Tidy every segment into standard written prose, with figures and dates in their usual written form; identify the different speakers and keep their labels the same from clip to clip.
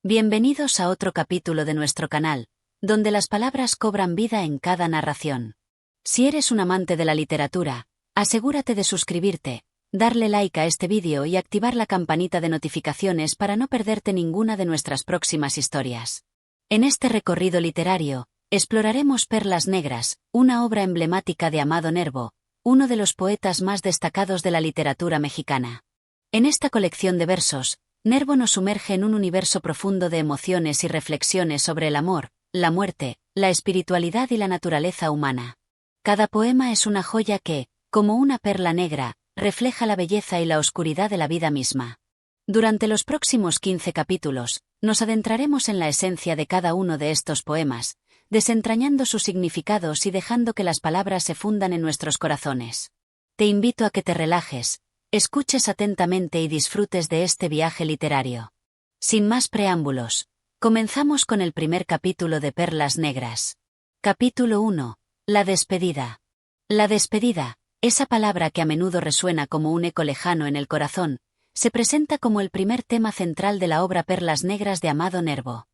Speaker 1: Bienvenidos a otro capítulo de nuestro canal, donde las palabras cobran vida en cada narración. Si eres un amante de la literatura, asegúrate de suscribirte, darle like a este vídeo y activar la campanita de notificaciones para no perderte ninguna de nuestras próximas historias. En este recorrido literario, exploraremos Perlas Negras, una obra emblemática de Amado Nervo, uno de los poetas más destacados de la literatura mexicana. En esta colección de versos, Nervo nos sumerge en un universo profundo de emociones y reflexiones sobre el amor, la muerte, la espiritualidad y la naturaleza humana. Cada poema es una joya que, como una perla negra, refleja la belleza y la oscuridad de la vida misma. Durante los próximos 15 capítulos, nos adentraremos en la esencia de cada uno de estos poemas, desentrañando sus significados y dejando que las palabras se fundan en nuestros corazones. Te invito a que te relajes, escuches atentamente y disfrutes de este viaje literario. Sin más preámbulos, comenzamos con el primer capítulo de Perlas Negras. Capítulo 1. La despedida. La despedida, esa palabra que a menudo resuena como un eco lejano en el corazón, se presenta como el primer tema central de la obra Perlas Negras de Amado Nervo.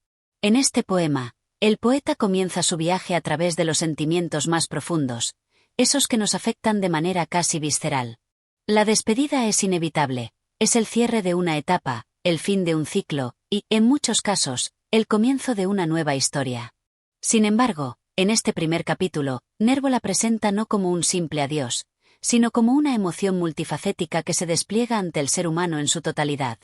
Speaker 1: En este poema, el poeta comienza su viaje a través de los sentimientos más profundos, esos que nos afectan de manera casi visceral. La despedida es inevitable, es el cierre de una etapa, el fin de un ciclo, y, en muchos casos, el comienzo de una nueva historia. Sin embargo, en este primer capítulo, Nervo la presenta no como un simple adiós, sino como una emoción multifacética que se despliega ante el ser humano en su totalidad.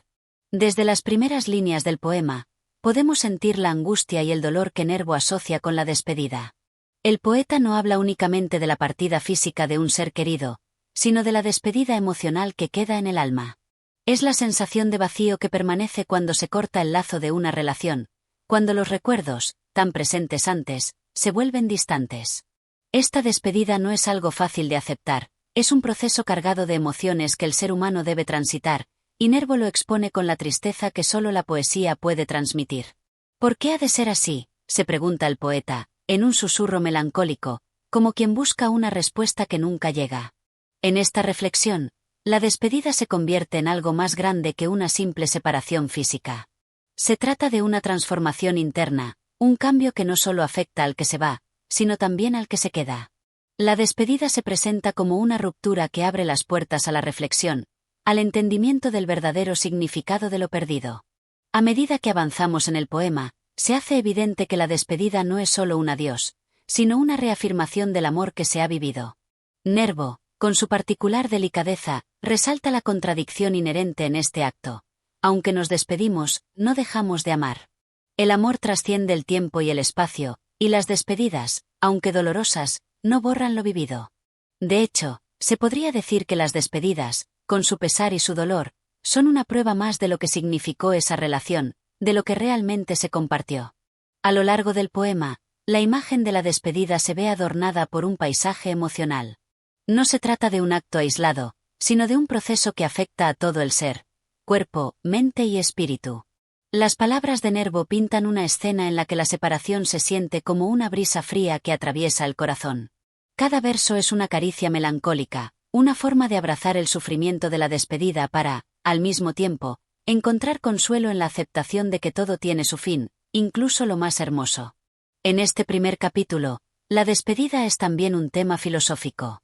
Speaker 1: Desde las primeras líneas del poema, podemos sentir la angustia y el dolor que Nervo asocia con la despedida. El poeta no habla únicamente de la partida física de un ser querido, sino de la despedida emocional que queda en el alma. Es la sensación de vacío que permanece cuando se corta el lazo de una relación, cuando los recuerdos, tan presentes antes, se vuelven distantes. Esta despedida no es algo fácil de aceptar, es un proceso cargado de emociones que el ser humano debe transitar, y Nervo lo expone con la tristeza que solo la poesía puede transmitir. ¿Por qué ha de ser así?, se pregunta el poeta, en un susurro melancólico, como quien busca una respuesta que nunca llega. En esta reflexión, la despedida se convierte en algo más grande que una simple separación física. Se trata de una transformación interna, un cambio que no solo afecta al que se va, sino también al que se queda. La despedida se presenta como una ruptura que abre las puertas a la reflexión, al entendimiento del verdadero significado de lo perdido. A medida que avanzamos en el poema, se hace evidente que la despedida no es solo un adiós, sino una reafirmación del amor que se ha vivido. Nervo, con su particular delicadeza, resalta la contradicción inherente en este acto. Aunque nos despedimos, no dejamos de amar. El amor trasciende el tiempo y el espacio, y las despedidas, aunque dolorosas, no borran lo vivido. De hecho, se podría decir que las despedidas, con su pesar y su dolor, son una prueba más de lo que significó esa relación, de lo que realmente se compartió. A lo largo del poema, la imagen de la despedida se ve adornada por un paisaje emocional. No se trata de un acto aislado, sino de un proceso que afecta a todo el ser, cuerpo, mente y espíritu. Las palabras de Nervo pintan una escena en la que la separación se siente como una brisa fría que atraviesa el corazón. Cada verso es una caricia melancólica, una forma de abrazar el sufrimiento de la despedida para, al mismo tiempo, encontrar consuelo en la aceptación de que todo tiene su fin, incluso lo más hermoso. En este primer capítulo, la despedida es también un tema filosófico.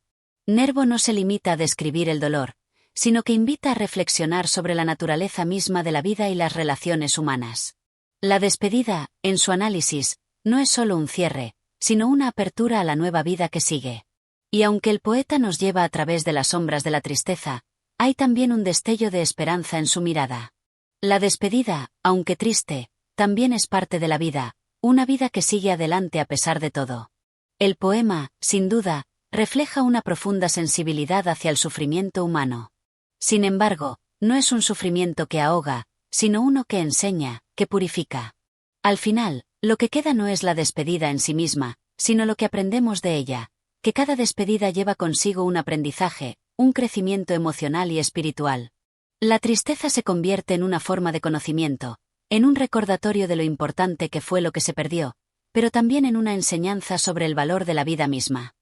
Speaker 1: Nervo no se limita a describir el dolor, sino que invita a reflexionar sobre la naturaleza misma de la vida y las relaciones humanas. La despedida, en su análisis, no es solo un cierre, sino una apertura a la nueva vida que sigue. Y aunque el poeta nos lleva a través de las sombras de la tristeza, hay también un destello de esperanza en su mirada. La despedida, aunque triste, también es parte de la vida, una vida que sigue adelante a pesar de todo. El poema, sin duda, refleja una profunda sensibilidad hacia el sufrimiento humano. Sin embargo, no es un sufrimiento que ahoga, sino uno que enseña, que purifica. Al final, lo que queda no es la despedida en sí misma, sino lo que aprendemos de ella, que cada despedida lleva consigo un aprendizaje, un crecimiento emocional y espiritual. La tristeza se convierte en una forma de conocimiento, en un recordatorio de lo importante que fue lo que se perdió, pero también en una enseñanza sobre el valor de la vida misma.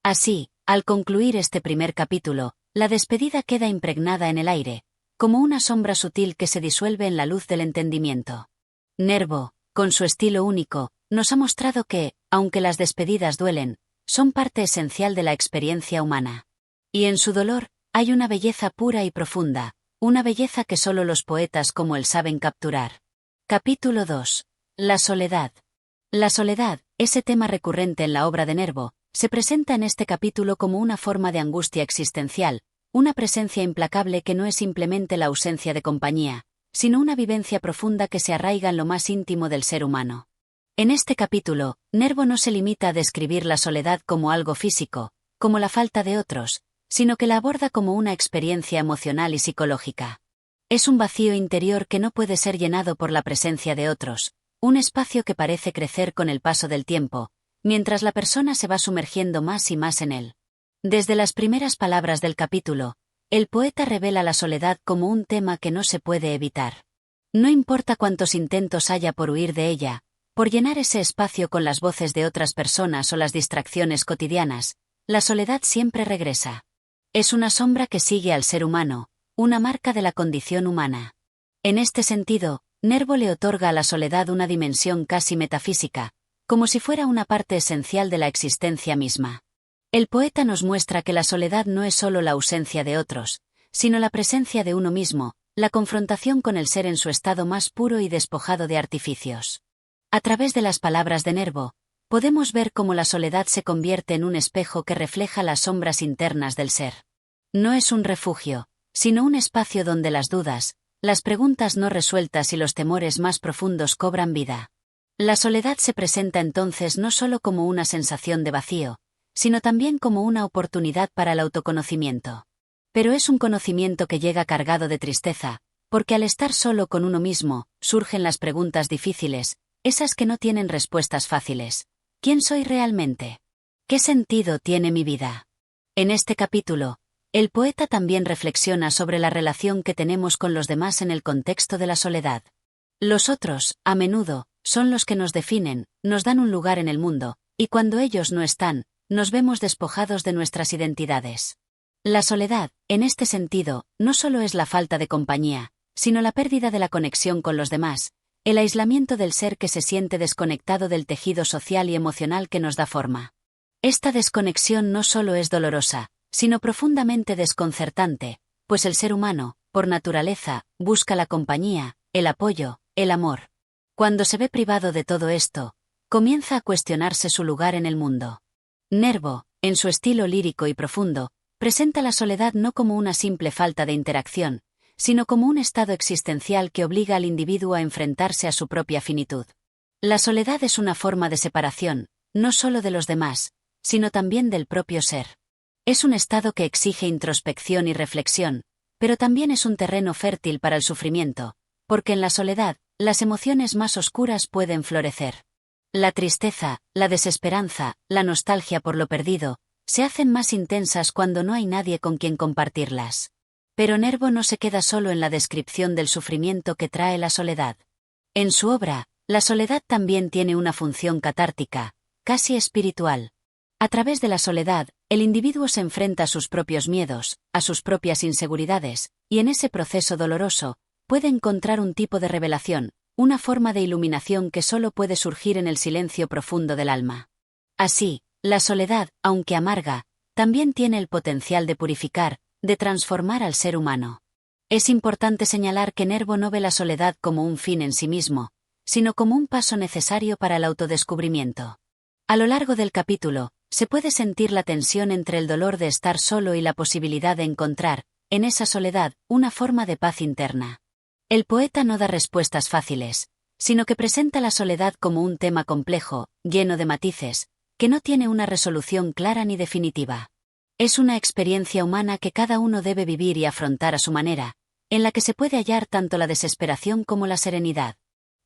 Speaker 1: Así, al concluir este primer capítulo, la despedida queda impregnada en el aire, como una sombra sutil que se disuelve en la luz del entendimiento. Nervo, con su estilo único, nos ha mostrado que, aunque las despedidas duelen, son parte esencial de la experiencia humana. Y en su dolor, hay una belleza pura y profunda, una belleza que solo los poetas como él saben capturar. Capítulo 2. La soledad. La soledad, ese tema recurrente en la obra de Nervo, se presenta en este capítulo como una forma de angustia existencial, una presencia implacable que no es simplemente la ausencia de compañía, sino una vivencia profunda que se arraiga en lo más íntimo del ser humano. En este capítulo, Nervo no se limita a describir la soledad como algo físico, como la falta de otros, sino que la aborda como una experiencia emocional y psicológica. Es un vacío interior que no puede ser llenado por la presencia de otros, un espacio que parece crecer con el paso del tiempo, mientras la persona se va sumergiendo más y más en él. Desde las primeras palabras del capítulo, el poeta revela la soledad como un tema que no se puede evitar. No importa cuántos intentos haya por huir de ella, por llenar ese espacio con las voces de otras personas o las distracciones cotidianas, la soledad siempre regresa. Es una sombra que sigue al ser humano, una marca de la condición humana. En este sentido, Nervo le otorga a la soledad una dimensión casi metafísica, como si fuera una parte esencial de la existencia misma. El poeta nos muestra que la soledad no es solo la ausencia de otros, sino la presencia de uno mismo, la confrontación con el ser en su estado más puro y despojado de artificios. A través de las palabras de Nervo, podemos ver cómo la soledad se convierte en un espejo que refleja las sombras internas del ser. No es un refugio, sino un espacio donde las dudas, las preguntas no resueltas y los temores más profundos cobran vida. La soledad se presenta entonces no solo como una sensación de vacío, sino también como una oportunidad para el autoconocimiento. Pero es un conocimiento que llega cargado de tristeza, porque al estar solo con uno mismo, surgen las preguntas difíciles, esas que no tienen respuestas fáciles. ¿Quién soy realmente? ¿Qué sentido tiene mi vida? En este capítulo, el poeta también reflexiona sobre la relación que tenemos con los demás en el contexto de la soledad. Los otros, a menudo, son los que nos definen, nos dan un lugar en el mundo, y cuando ellos no están, nos vemos despojados de nuestras identidades. La soledad, en este sentido, no solo es la falta de compañía, sino la pérdida de la conexión con los demás, el aislamiento del ser que se siente desconectado del tejido social y emocional que nos da forma. Esta desconexión no solo es dolorosa, sino profundamente desconcertante, pues el ser humano, por naturaleza, busca la compañía, el apoyo, el amor. Cuando se ve privado de todo esto, comienza a cuestionarse su lugar en el mundo. Nervo, en su estilo lírico y profundo, presenta la soledad no como una simple falta de interacción, sino como un estado existencial que obliga al individuo a enfrentarse a su propia finitud. La soledad es una forma de separación, no solo de los demás, sino también del propio ser. Es un estado que exige introspección y reflexión, pero también es un terreno fértil para el sufrimiento, porque en la soledad, las emociones más oscuras pueden florecer. La tristeza, la desesperanza, la nostalgia por lo perdido, se hacen más intensas cuando no hay nadie con quien compartirlas. Pero Nervo no se queda solo en la descripción del sufrimiento que trae la soledad. En su obra, la soledad también tiene una función catártica, casi espiritual. A través de la soledad, el individuo se enfrenta a sus propios miedos, a sus propias inseguridades, y en ese proceso doloroso, puede encontrar un tipo de revelación, una forma de iluminación que solo puede surgir en el silencio profundo del alma. Así, la soledad, aunque amarga, también tiene el potencial de purificar, de transformar al ser humano. Es importante señalar que Nervo no ve la soledad como un fin en sí mismo, sino como un paso necesario para el autodescubrimiento. A lo largo del capítulo, se puede sentir la tensión entre el dolor de estar solo y la posibilidad de encontrar, en esa soledad, una forma de paz interna. El poeta no da respuestas fáciles, sino que presenta la soledad como un tema complejo, lleno de matices, que no tiene una resolución clara ni definitiva. Es una experiencia humana que cada uno debe vivir y afrontar a su manera, en la que se puede hallar tanto la desesperación como la serenidad.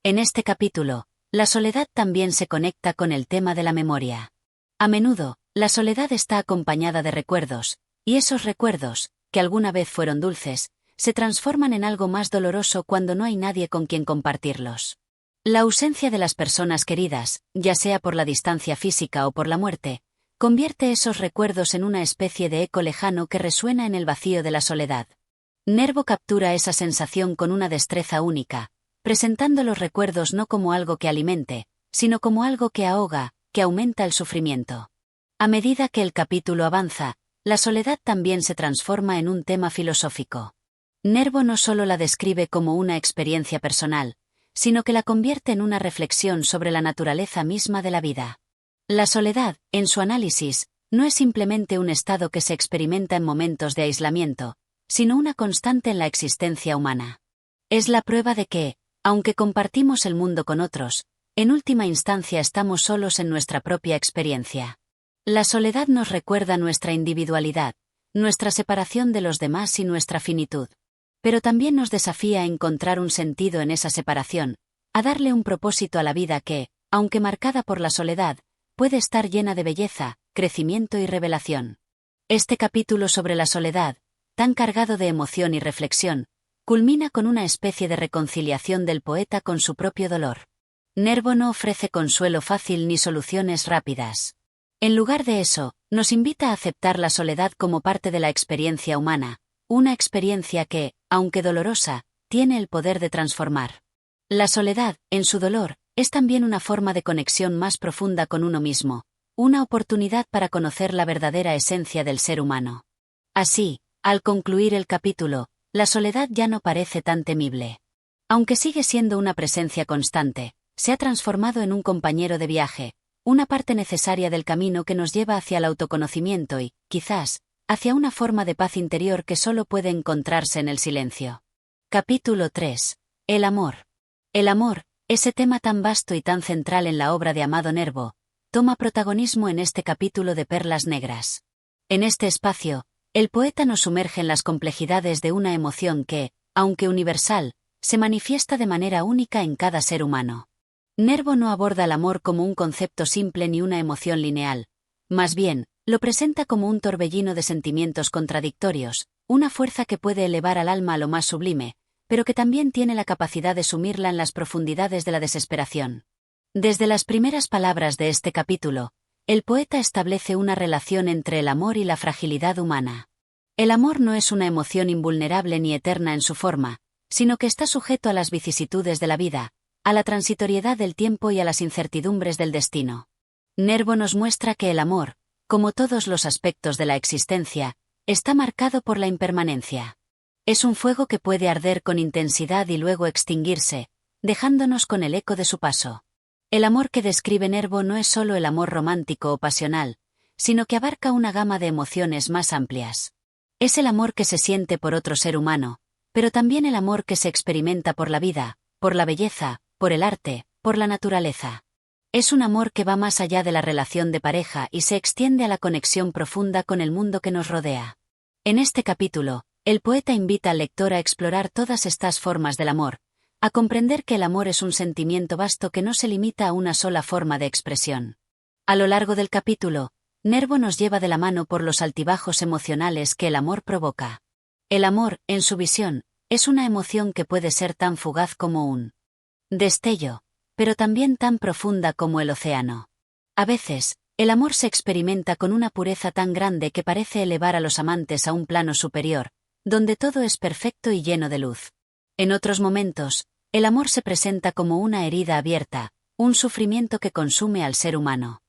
Speaker 1: En este capítulo, la soledad también se conecta con el tema de la memoria. A menudo, la soledad está acompañada de recuerdos, y esos recuerdos, que alguna vez fueron dulces, se transforman en algo más doloroso cuando no hay nadie con quien compartirlos. La ausencia de las personas queridas, ya sea por la distancia física o por la muerte, convierte esos recuerdos en una especie de eco lejano que resuena en el vacío de la soledad. Nervo captura esa sensación con una destreza única, presentando los recuerdos no como algo que alimente, sino como algo que ahoga, que aumenta el sufrimiento. A medida que el capítulo avanza, la soledad también se transforma en un tema filosófico. Nervo no solo la describe como una experiencia personal, sino que la convierte en una reflexión sobre la naturaleza misma de la vida. La soledad, en su análisis, no es simplemente un estado que se experimenta en momentos de aislamiento, sino una constante en la existencia humana. Es la prueba de que, aunque compartimos el mundo con otros, en última instancia estamos solos en nuestra propia experiencia. La soledad nos recuerda nuestra individualidad, nuestra separación de los demás y nuestra finitud. Pero también nos desafía a encontrar un sentido en esa separación, a darle un propósito a la vida que, aunque marcada por la soledad, puede estar llena de belleza, crecimiento y revelación. Este capítulo sobre la soledad, tan cargado de emoción y reflexión, culmina con una especie de reconciliación del poeta con su propio dolor. Nervo no ofrece consuelo fácil ni soluciones rápidas. En lugar de eso, nos invita a aceptar la soledad como parte de la experiencia humana, una experiencia que, aunque dolorosa, tiene el poder de transformar. La soledad, en su dolor, es también una forma de conexión más profunda con uno mismo, una oportunidad para conocer la verdadera esencia del ser humano. Así, al concluir el capítulo, la soledad ya no parece tan temible. Aunque sigue siendo una presencia constante, se ha transformado en un compañero de viaje, una parte necesaria del camino que nos lleva hacia el autoconocimiento y, quizás, hacia una forma de paz interior que solo puede encontrarse en el silencio. Capítulo 3. El amor. El amor, ese tema tan vasto y tan central en la obra de Amado Nervo, toma protagonismo en este capítulo de Perlas Negras. En este espacio, el poeta nos sumerge en las complejidades de una emoción que, aunque universal, se manifiesta de manera única en cada ser humano. Nervo no aborda el amor como un concepto simple ni una emoción lineal, más bien, lo presenta como un torbellino de sentimientos contradictorios, una fuerza que puede elevar al alma a lo más sublime, pero que también tiene la capacidad de sumirla en las profundidades de la desesperación. Desde las primeras palabras de este capítulo, el poeta establece una relación entre el amor y la fragilidad humana. El amor no es una emoción invulnerable ni eterna en su forma, sino que está sujeto a las vicisitudes de la vida, a la transitoriedad del tiempo y a las incertidumbres del destino. Nervo nos muestra que el amor, como todos los aspectos de la existencia, está marcado por la impermanencia. Es un fuego que puede arder con intensidad y luego extinguirse, dejándonos con el eco de su paso. El amor que describe Nervo no es solo el amor romántico o pasional, sino que abarca una gama de emociones más amplias. Es el amor que se siente por otro ser humano, pero también el amor que se experimenta por la vida, por la belleza, por el arte, por la naturaleza. Es un amor que va más allá de la relación de pareja y se extiende a la conexión profunda con el mundo que nos rodea. En este capítulo, el poeta invita al lector a explorar todas estas formas del amor, a comprender que el amor es un sentimiento vasto que no se limita a una sola forma de expresión. A lo largo del capítulo, Nervo nos lleva de la mano por los altibajos emocionales que el amor provoca. El amor, en su visión, es una emoción que puede ser tan fugaz como un destello, pero también tan profunda como el océano. A veces, el amor se experimenta con una pureza tan grande que parece elevar a los amantes a un plano superior, donde todo es perfecto y lleno de luz. En otros momentos, el amor se presenta como una herida abierta, un sufrimiento que consume al ser humano.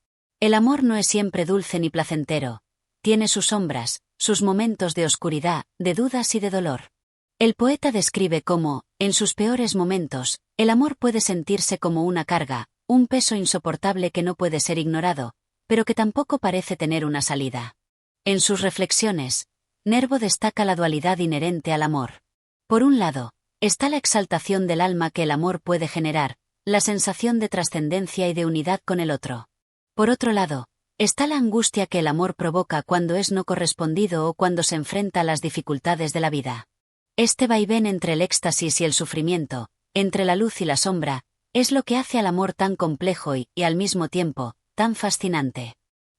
Speaker 1: El amor no es siempre dulce ni placentero, tiene sus sombras, sus momentos de oscuridad, de dudas y de dolor. El poeta describe cómo, en sus peores momentos, el amor puede sentirse como una carga, un peso insoportable que no puede ser ignorado, pero que tampoco parece tener una salida. En sus reflexiones, Nervo destaca la dualidad inherente al amor. Por un lado, está la exaltación del alma que el amor puede generar, la sensación de trascendencia y de unidad con el otro. Por otro lado, está la angustia que el amor provoca cuando es no correspondido o cuando se enfrenta a las dificultades de la vida. Este vaivén entre el éxtasis y el sufrimiento, entre la luz y la sombra, es lo que hace al amor tan complejo y, al mismo tiempo, tan fascinante.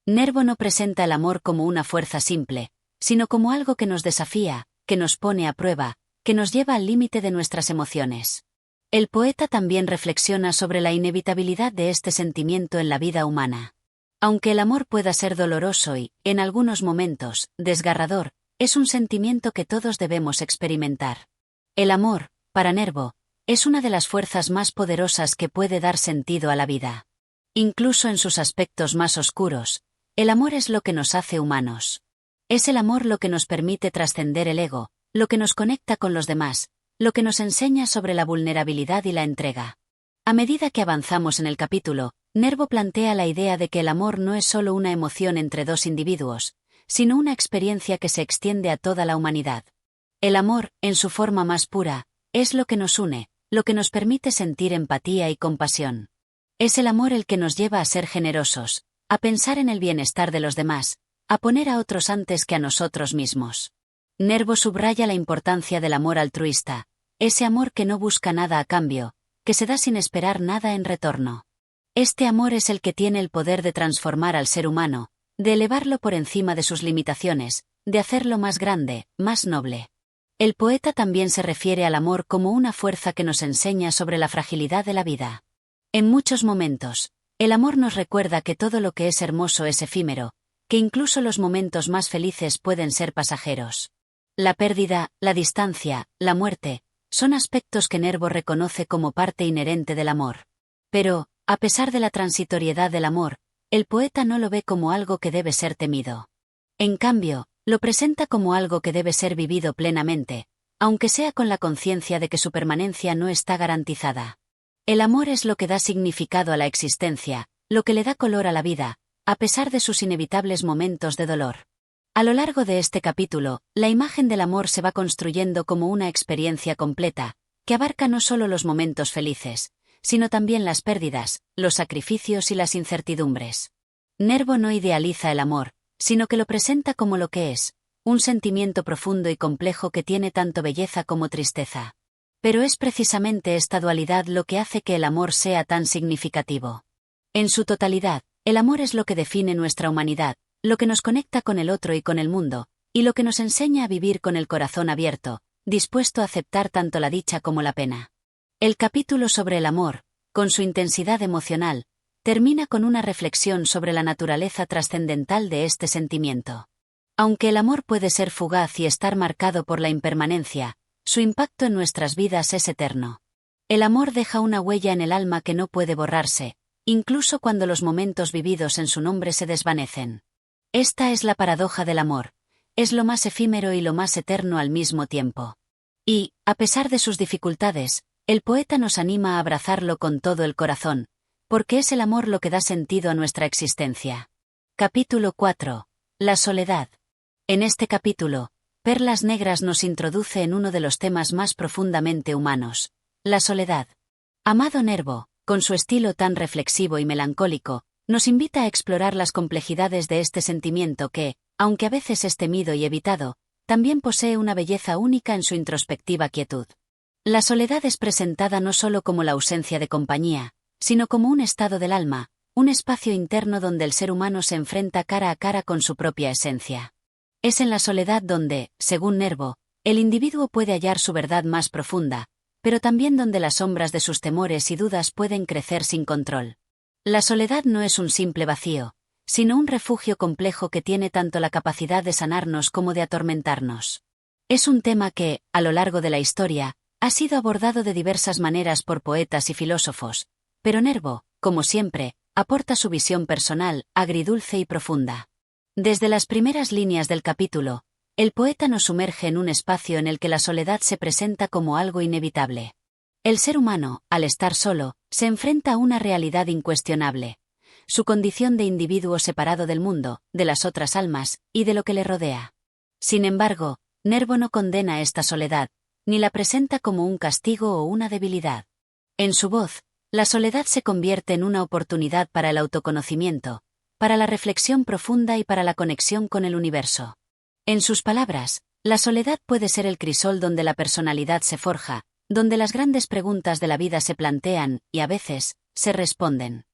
Speaker 1: Nervo no presenta el amor como una fuerza simple, sino como algo que nos desafía, que nos pone a prueba, que nos lleva al límite de nuestras emociones. El poeta también reflexiona sobre la inevitabilidad de este sentimiento en la vida humana. Aunque el amor pueda ser doloroso y, en algunos momentos, desgarrador, es un sentimiento que todos debemos experimentar. El amor, para Nervo, es una de las fuerzas más poderosas que puede dar sentido a la vida. Incluso en sus aspectos más oscuros, el amor es lo que nos hace humanos. Es el amor lo que nos permite trascender el ego, lo que nos conecta con los demás, lo que nos enseña sobre la vulnerabilidad y la entrega. A medida que avanzamos en el capítulo, Nervo plantea la idea de que el amor no es solo una emoción entre dos individuos, sino una experiencia que se extiende a toda la humanidad. El amor, en su forma más pura, es lo que nos une, lo que nos permite sentir empatía y compasión. Es el amor el que nos lleva a ser generosos, a pensar en el bienestar de los demás, a poner a otros antes que a nosotros mismos. Nervo subraya la importancia del amor altruista, ese amor que no busca nada a cambio, que se da sin esperar nada en retorno. Este amor es el que tiene el poder de transformar al ser humano, de elevarlo por encima de sus limitaciones, de hacerlo más grande, más noble. El poeta también se refiere al amor como una fuerza que nos enseña sobre la fragilidad de la vida. En muchos momentos, el amor nos recuerda que todo lo que es hermoso es efímero, que incluso los momentos más felices pueden ser pasajeros. La pérdida, la distancia, la muerte, son aspectos que Nervo reconoce como parte inherente del amor. Pero, a pesar de la transitoriedad del amor, el poeta no lo ve como algo que debe ser temido. En cambio, lo presenta como algo que debe ser vivido plenamente, aunque sea con la conciencia de que su permanencia no está garantizada. El amor es lo que da significado a la existencia, lo que le da color a la vida, a pesar de sus inevitables momentos de dolor. A lo largo de este capítulo, la imagen del amor se va construyendo como una experiencia completa, que abarca no solo los momentos felices, sino también las pérdidas, los sacrificios y las incertidumbres. Nervo no idealiza el amor, sino que lo presenta como lo que es, un sentimiento profundo y complejo que tiene tanto belleza como tristeza. Pero es precisamente esta dualidad lo que hace que el amor sea tan significativo. En su totalidad, el amor es lo que define nuestra humanidad, lo que nos conecta con el otro y con el mundo, y lo que nos enseña a vivir con el corazón abierto, dispuesto a aceptar tanto la dicha como la pena. El capítulo sobre el amor, con su intensidad emocional, termina con una reflexión sobre la naturaleza trascendental de este sentimiento. Aunque el amor puede ser fugaz y estar marcado por la impermanencia, su impacto en nuestras vidas es eterno. El amor deja una huella en el alma que no puede borrarse, incluso cuando los momentos vividos en su nombre se desvanecen. Esta es la paradoja del amor, es lo más efímero y lo más eterno al mismo tiempo. Y, a pesar de sus dificultades, el poeta nos anima a abrazarlo con todo el corazón, porque es el amor lo que da sentido a nuestra existencia. Capítulo 4. La soledad. En este capítulo, Perlas Negras nos introduce en uno de los temas más profundamente humanos, la soledad. Amado Nervo, con su estilo tan reflexivo y melancólico, nos invita a explorar las complejidades de este sentimiento que, aunque a veces es temido y evitado, también posee una belleza única en su introspectiva quietud. La soledad es presentada no solo como la ausencia de compañía, sino como un estado del alma, un espacio interno donde el ser humano se enfrenta cara a cara con su propia esencia. Es en la soledad donde, según Nervo, el individuo puede hallar su verdad más profunda, pero también donde las sombras de sus temores y dudas pueden crecer sin control. La soledad no es un simple vacío, sino un refugio complejo que tiene tanto la capacidad de sanarnos como de atormentarnos. Es un tema que, a lo largo de la historia, ha sido abordado de diversas maneras por poetas y filósofos, pero Nervo, como siempre, aporta su visión personal, agridulce y profunda. Desde las primeras líneas del capítulo, el poeta nos sumerge en un espacio en el que la soledad se presenta como algo inevitable. El ser humano, al estar solo, se enfrenta a una realidad incuestionable: su condición de individuo separado del mundo, de las otras almas, y de lo que le rodea. Sin embargo, Nervo no condena esta soledad, ni la presenta como un castigo o una debilidad. En su voz, la soledad se convierte en una oportunidad para el autoconocimiento, para la reflexión profunda y para la conexión con el universo. En sus palabras, la soledad puede ser el crisol donde la personalidad se forja, donde las grandes preguntas de la vida se plantean, y a veces, se responden.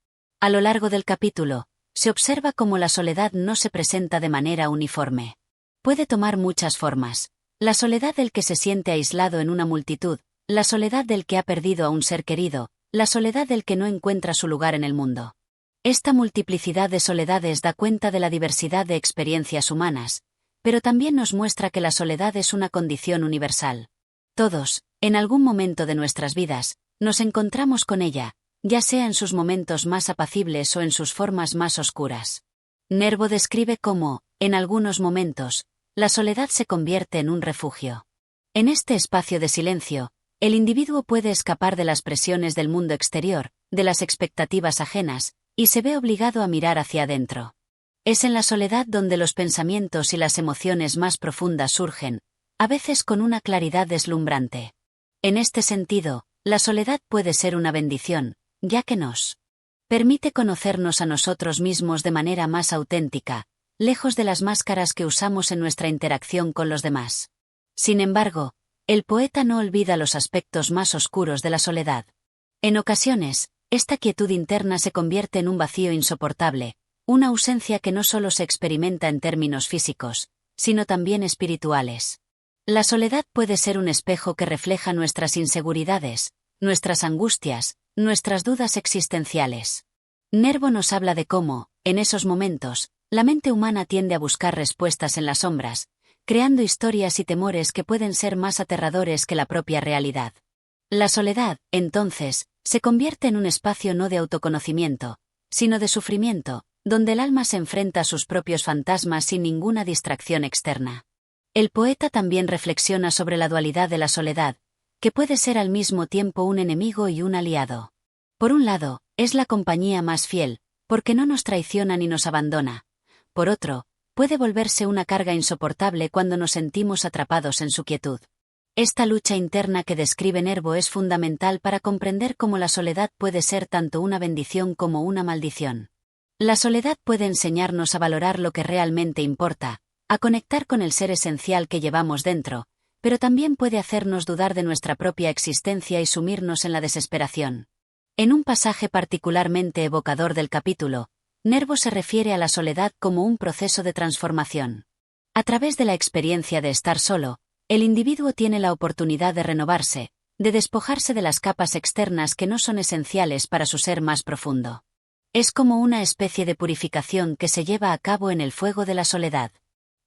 Speaker 1: A lo largo del capítulo, se observa cómo la soledad no se presenta de manera uniforme. Puede tomar muchas formas: la soledad del que se siente aislado en una multitud, la soledad del que ha perdido a un ser querido, la soledad del que no encuentra su lugar en el mundo. Esta multiplicidad de soledades da cuenta de la diversidad de experiencias humanas, pero también nos muestra que la soledad es una condición universal. Todos, En algún momento de nuestras vidas, nos encontramos con ella, ya sea en sus momentos más apacibles o en sus formas más oscuras. Nervo describe cómo, en algunos momentos, la soledad se convierte en un refugio. En este espacio de silencio, el individuo puede escapar de las presiones del mundo exterior, de las expectativas ajenas, y se ve obligado a mirar hacia adentro. Es en la soledad donde los pensamientos y las emociones más profundas surgen, a veces con una claridad deslumbrante. En este sentido, la soledad puede ser una bendición, ya que nos permite conocernos a nosotros mismos de manera más auténtica, lejos de las máscaras que usamos en nuestra interacción con los demás. Sin embargo, el poeta no olvida los aspectos más oscuros de la soledad. En ocasiones, esta quietud interna se convierte en un vacío insoportable, una ausencia que no solo se experimenta en términos físicos, sino también espirituales. La soledad puede ser un espejo que refleja nuestras inseguridades, nuestras angustias, nuestras dudas existenciales. Nervo nos habla de cómo, en esos momentos, la mente humana tiende a buscar respuestas en las sombras, creando historias y temores que pueden ser más aterradores que la propia realidad. La soledad, entonces, se convierte en un espacio no de autoconocimiento, sino de sufrimiento, donde el alma se enfrenta a sus propios fantasmas sin ninguna distracción externa. El poeta también reflexiona sobre la dualidad de la soledad, que puede ser al mismo tiempo un enemigo y un aliado. Por un lado, es la compañía más fiel, porque no nos traiciona ni nos abandona. Por otro, puede volverse una carga insoportable cuando nos sentimos atrapados en su quietud. Esta lucha interna que describe Nervo es fundamental para comprender cómo la soledad puede ser tanto una bendición como una maldición. La soledad puede enseñarnos a valorar lo que realmente importa, a conectar con el ser esencial que llevamos dentro, pero también puede hacernos dudar de nuestra propia existencia y sumirnos en la desesperación. En un pasaje particularmente evocador del capítulo, Nervo se refiere a la soledad como un proceso de transformación. A través de la experiencia de estar solo, el individuo tiene la oportunidad de renovarse, de despojarse de las capas externas que no son esenciales para su ser más profundo. Es como una especie de purificación que se lleva a cabo en el fuego de la soledad.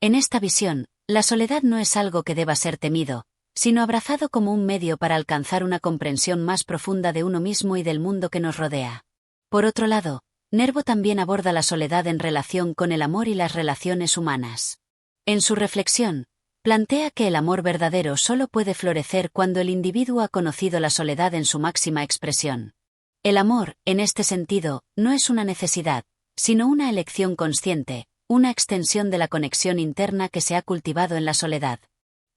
Speaker 1: En esta visión, la soledad no es algo que deba ser temido, sino abrazado como un medio para alcanzar una comprensión más profunda de uno mismo y del mundo que nos rodea. Por otro lado, Nervo también aborda la soledad en relación con el amor y las relaciones humanas. En su reflexión, plantea que el amor verdadero solo puede florecer cuando el individuo ha conocido la soledad en su máxima expresión. El amor, en este sentido, no es una necesidad, sino una elección consciente, una extensión de la conexión interna que se ha cultivado en la soledad.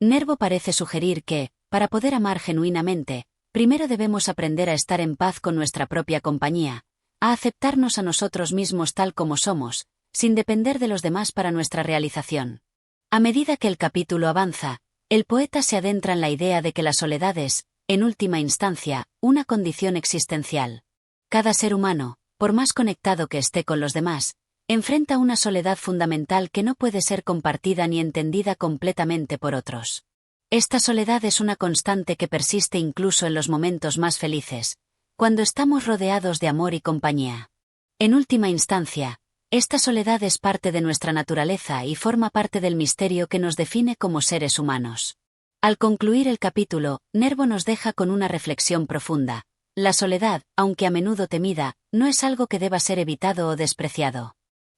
Speaker 1: Nervo parece sugerir que, para poder amar genuinamente, primero debemos aprender a estar en paz con nuestra propia compañía, a aceptarnos a nosotros mismos tal como somos, sin depender de los demás para nuestra realización. A medida que el capítulo avanza, el poeta se adentra en la idea de que la soledad es, en última instancia, una condición existencial. Cada ser humano, por más conectado que esté con los demás, enfrenta una soledad fundamental que no puede ser compartida ni entendida completamente por otros. Esta soledad es una constante que persiste incluso en los momentos más felices, cuando estamos rodeados de amor y compañía. En última instancia, esta soledad es parte de nuestra naturaleza y forma parte del misterio que nos define como seres humanos. Al concluir el capítulo, Nervo nos deja con una reflexión profunda. La soledad, aunque a menudo temida, no es algo que deba ser evitado o despreciado.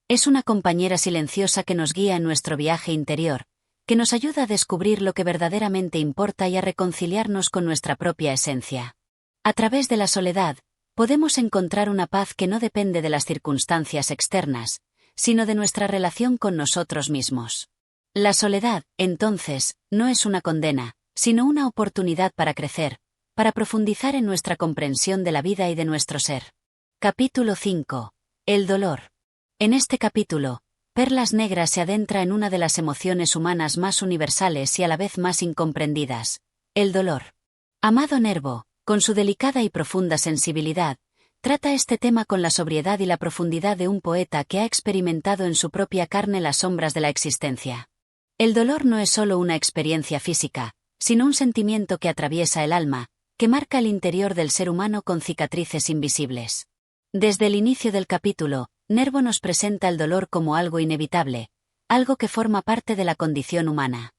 Speaker 1: Es una compañera silenciosa que nos guía en nuestro viaje interior, que nos ayuda a descubrir lo que verdaderamente importa y a reconciliarnos con nuestra propia esencia. A través de la soledad, podemos encontrar una paz que no depende de las circunstancias externas, sino de nuestra relación con nosotros mismos. La soledad, entonces, no es una condena, sino una oportunidad para crecer, para profundizar en nuestra comprensión de la vida y de nuestro ser. Capítulo 5. El dolor. En este capítulo, Perlas Negras se adentra en una de las emociones humanas más universales y a la vez más incomprendidas: el dolor. Amado Nervo, con su delicada y profunda sensibilidad, trata este tema con la sobriedad y la profundidad de un poeta que ha experimentado en su propia carne las sombras de la existencia. El dolor no es solo una experiencia física, sino un sentimiento que atraviesa el alma, que marca el interior del ser humano con cicatrices invisibles. Desde el inicio del capítulo, Nervo nos presenta el dolor como algo inevitable, algo que forma parte de la condición humana.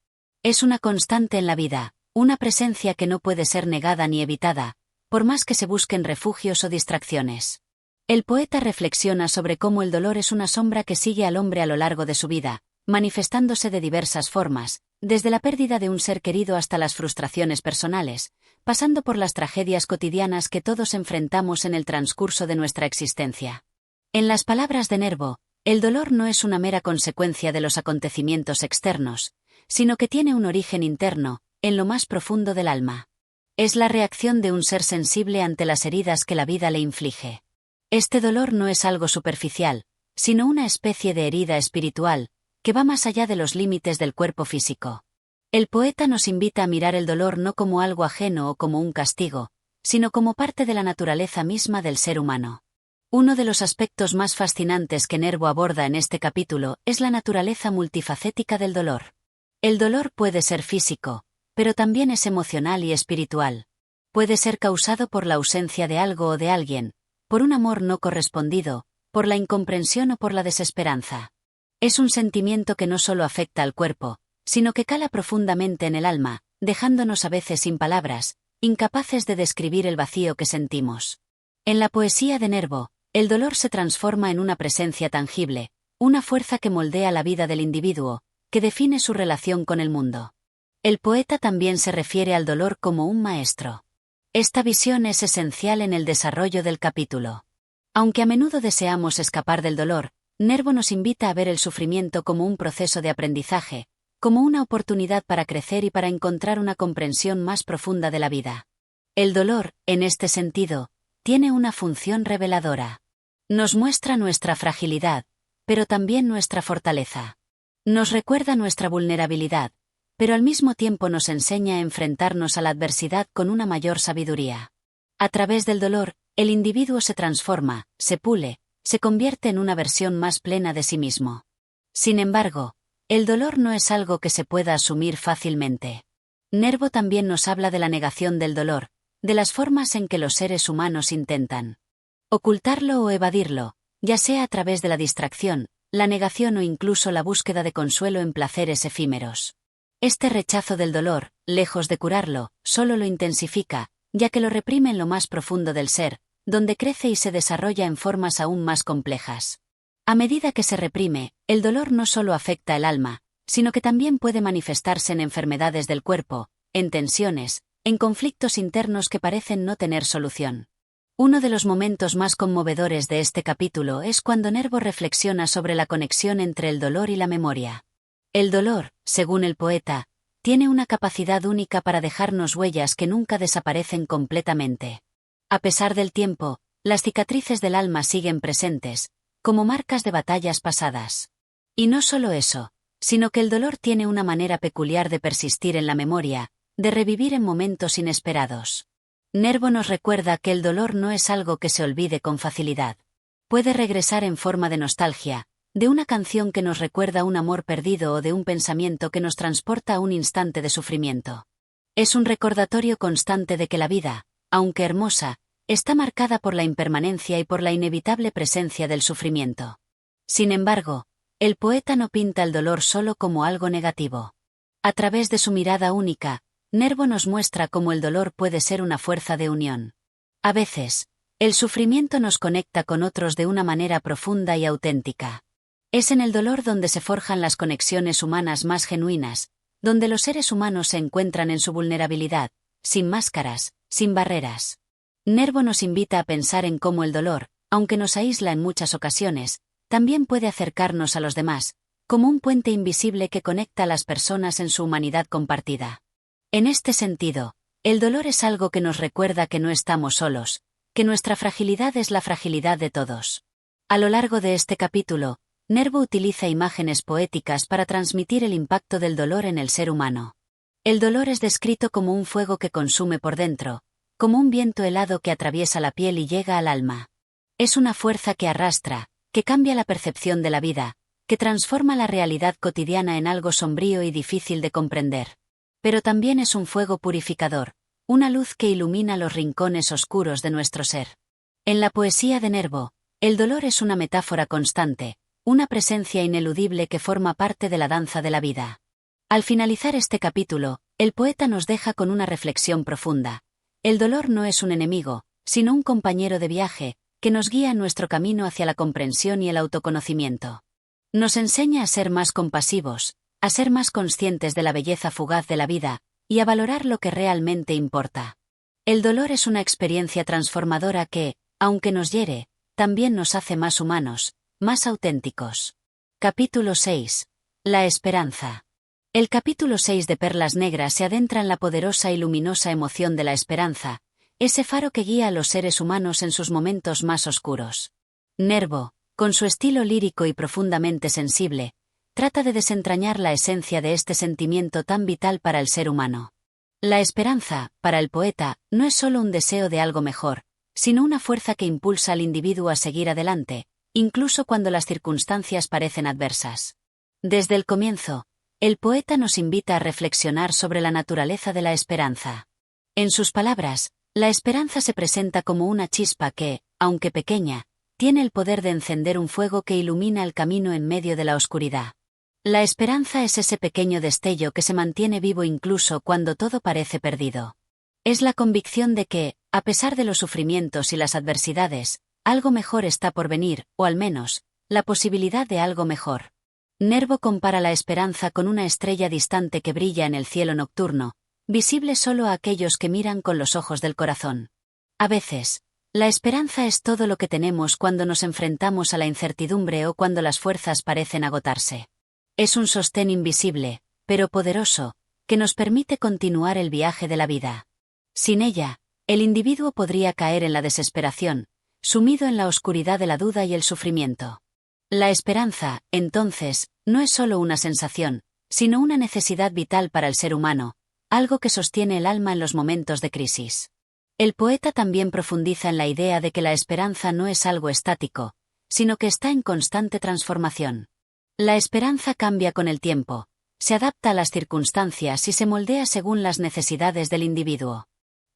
Speaker 1: Es una constante en la vida, una presencia que no puede ser negada ni evitada, por más que se busquen refugios o distracciones. El poeta reflexiona sobre cómo el dolor es una sombra que sigue al hombre a lo largo de su vida, manifestándose de diversas formas, desde la pérdida de un ser querido hasta las frustraciones personales, pasando por las tragedias cotidianas que todos enfrentamos en el transcurso de nuestra existencia. En las palabras de Nervo, el dolor no es una mera consecuencia de los acontecimientos externos, sino que tiene un origen interno, en lo más profundo del alma. Es la reacción de un ser sensible ante las heridas que la vida le inflige. Este dolor no es algo superficial, sino una especie de herida espiritual, que va más allá de los límites del cuerpo físico. El poeta nos invita a mirar el dolor no como algo ajeno o como un castigo, sino como parte de la naturaleza misma del ser humano. Uno de los aspectos más fascinantes que Nervo aborda en este capítulo es la naturaleza multifacética del dolor. El dolor puede ser físico, pero también es emocional y espiritual. Puede ser causado por la ausencia de algo o de alguien, por un amor no correspondido, por la incomprensión o por la desesperanza. Es un sentimiento que no solo afecta al cuerpo, sino que cala profundamente en el alma, dejándonos a veces sin palabras, incapaces de describir el vacío que sentimos. En la poesía de Nervo, el dolor se transforma en una presencia tangible, una fuerza que moldea la vida del individuo, que define su relación con el mundo. El poeta también se refiere al dolor como un maestro. Esta visión es esencial en el desarrollo del capítulo. Aunque a menudo deseamos escapar del dolor, Nervo nos invita a ver el sufrimiento como un proceso de aprendizaje, como una oportunidad para crecer y para encontrar una comprensión más profunda de la vida. El dolor, en este sentido, tiene una función reveladora. Nos muestra nuestra fragilidad, pero también nuestra fortaleza. Nos recuerda nuestra vulnerabilidad, pero al mismo tiempo nos enseña a enfrentarnos a la adversidad con una mayor sabiduría. A través del dolor, el individuo se transforma, se pule, se convierte en una versión más plena de sí mismo. Sin embargo, el dolor no es algo que se pueda asumir fácilmente. Nervo también nos habla de la negación del dolor, de las formas en que los seres humanos intentan ocultarlo o evadirlo, ya sea a través de la distracción, la negación o incluso la búsqueda de consuelo en placeres efímeros. Este rechazo del dolor, lejos de curarlo, solo lo intensifica, ya que lo reprime en lo más profundo del ser, donde crece y se desarrolla en formas aún más complejas. A medida que se reprime, el dolor no solo afecta el alma, sino que también puede manifestarse en enfermedades del cuerpo, en tensiones, en conflictos internos que parecen no tener solución. Uno de los momentos más conmovedores de este capítulo es cuando Nervo reflexiona sobre la conexión entre el dolor y la memoria. El dolor, según el poeta, tiene una capacidad única para dejarnos huellas que nunca desaparecen completamente. A pesar del tiempo, las cicatrices del alma siguen presentes, como marcas de batallas pasadas. Y no solo eso, sino que el dolor tiene una manera peculiar de persistir en la memoria, de revivir en momentos inesperados. Nervo nos recuerda que el dolor no es algo que se olvide con facilidad. Puede regresar en forma de nostalgia, de una canción que nos recuerda un amor perdido o de un pensamiento que nos transporta a un instante de sufrimiento. Es un recordatorio constante de que la vida, aunque hermosa, está marcada por la impermanencia y por la inevitable presencia del sufrimiento. Sin embargo, el poeta no pinta el dolor solo como algo negativo. A través de su mirada única, Nervo nos muestra cómo el dolor puede ser una fuerza de unión. A veces, el sufrimiento nos conecta con otros de una manera profunda y auténtica. Es en el dolor donde se forjan las conexiones humanas más genuinas, donde los seres humanos se encuentran en su vulnerabilidad, sin máscaras, sin barreras. Nervo nos invita a pensar en cómo el dolor, aunque nos aísla en muchas ocasiones, también puede acercarnos a los demás, como un puente invisible que conecta a las personas en su humanidad compartida. En este sentido, el dolor es algo que nos recuerda que no estamos solos, que nuestra fragilidad es la fragilidad de todos. A lo largo de este capítulo, Nervo utiliza imágenes poéticas para transmitir el impacto del dolor en el ser humano. El dolor es descrito como un fuego que consume por dentro, como un viento helado que atraviesa la piel y llega al alma. Es una fuerza que arrastra, que cambia la percepción de la vida, que transforma la realidad cotidiana en algo sombrío y difícil de comprender. Pero también es un fuego purificador, una luz que ilumina los rincones oscuros de nuestro ser. En la poesía de Nervo, el dolor es una metáfora constante, una presencia ineludible que forma parte de la danza de la vida. Al finalizar este capítulo, El poeta nos deja con una reflexión profunda. El dolor no es un enemigo, sino un compañero de viaje, que nos guía en nuestro camino hacia la comprensión y el autoconocimiento. Nos enseña a ser más compasivos, a ser más conscientes de la belleza fugaz de la vida, y a valorar lo que realmente importa. El dolor es una experiencia transformadora que, aunque nos hiere, también nos hace más humanos, más auténticos. Capítulo 6. La esperanza. El capítulo 6 de Perlas Negras se adentra en la poderosa y luminosa emoción de la esperanza, ese faro que guía a los seres humanos en sus momentos más oscuros. Nervo, con su estilo lírico y profundamente sensible, trata de desentrañar la esencia de este sentimiento tan vital para el ser humano. La esperanza, para el poeta, no es solo un deseo de algo mejor, sino una fuerza que impulsa al individuo a seguir adelante, incluso cuando las circunstancias parecen adversas. Desde el comienzo, el poeta nos invita a reflexionar sobre la naturaleza de la esperanza. En sus palabras, la esperanza se presenta como una chispa que, aunque pequeña, tiene el poder de encender un fuego que ilumina el camino en medio de la oscuridad. La esperanza es ese pequeño destello que se mantiene vivo incluso cuando todo parece perdido. Es la convicción de que, a pesar de los sufrimientos y las adversidades, algo mejor está por venir, o al menos, la posibilidad de algo mejor. Nervo compara la esperanza con una estrella distante que brilla en el cielo nocturno, visible solo a aquellos que miran con los ojos del corazón. A veces, la esperanza es todo lo que tenemos cuando nos enfrentamos a la incertidumbre o cuando las fuerzas parecen agotarse. Es un sostén invisible, pero poderoso, que nos permite continuar el viaje de la vida. Sin ella, el individuo podría caer en la desesperación, sumido en la oscuridad de la duda y el sufrimiento. La esperanza, entonces, no es solo una sensación, sino una necesidad vital para el ser humano, algo que sostiene el alma en los momentos de crisis. El poeta también profundiza en la idea de que la esperanza no es algo estático, sino que está en constante transformación. La esperanza cambia con el tiempo, se adapta a las circunstancias y se moldea según las necesidades del individuo.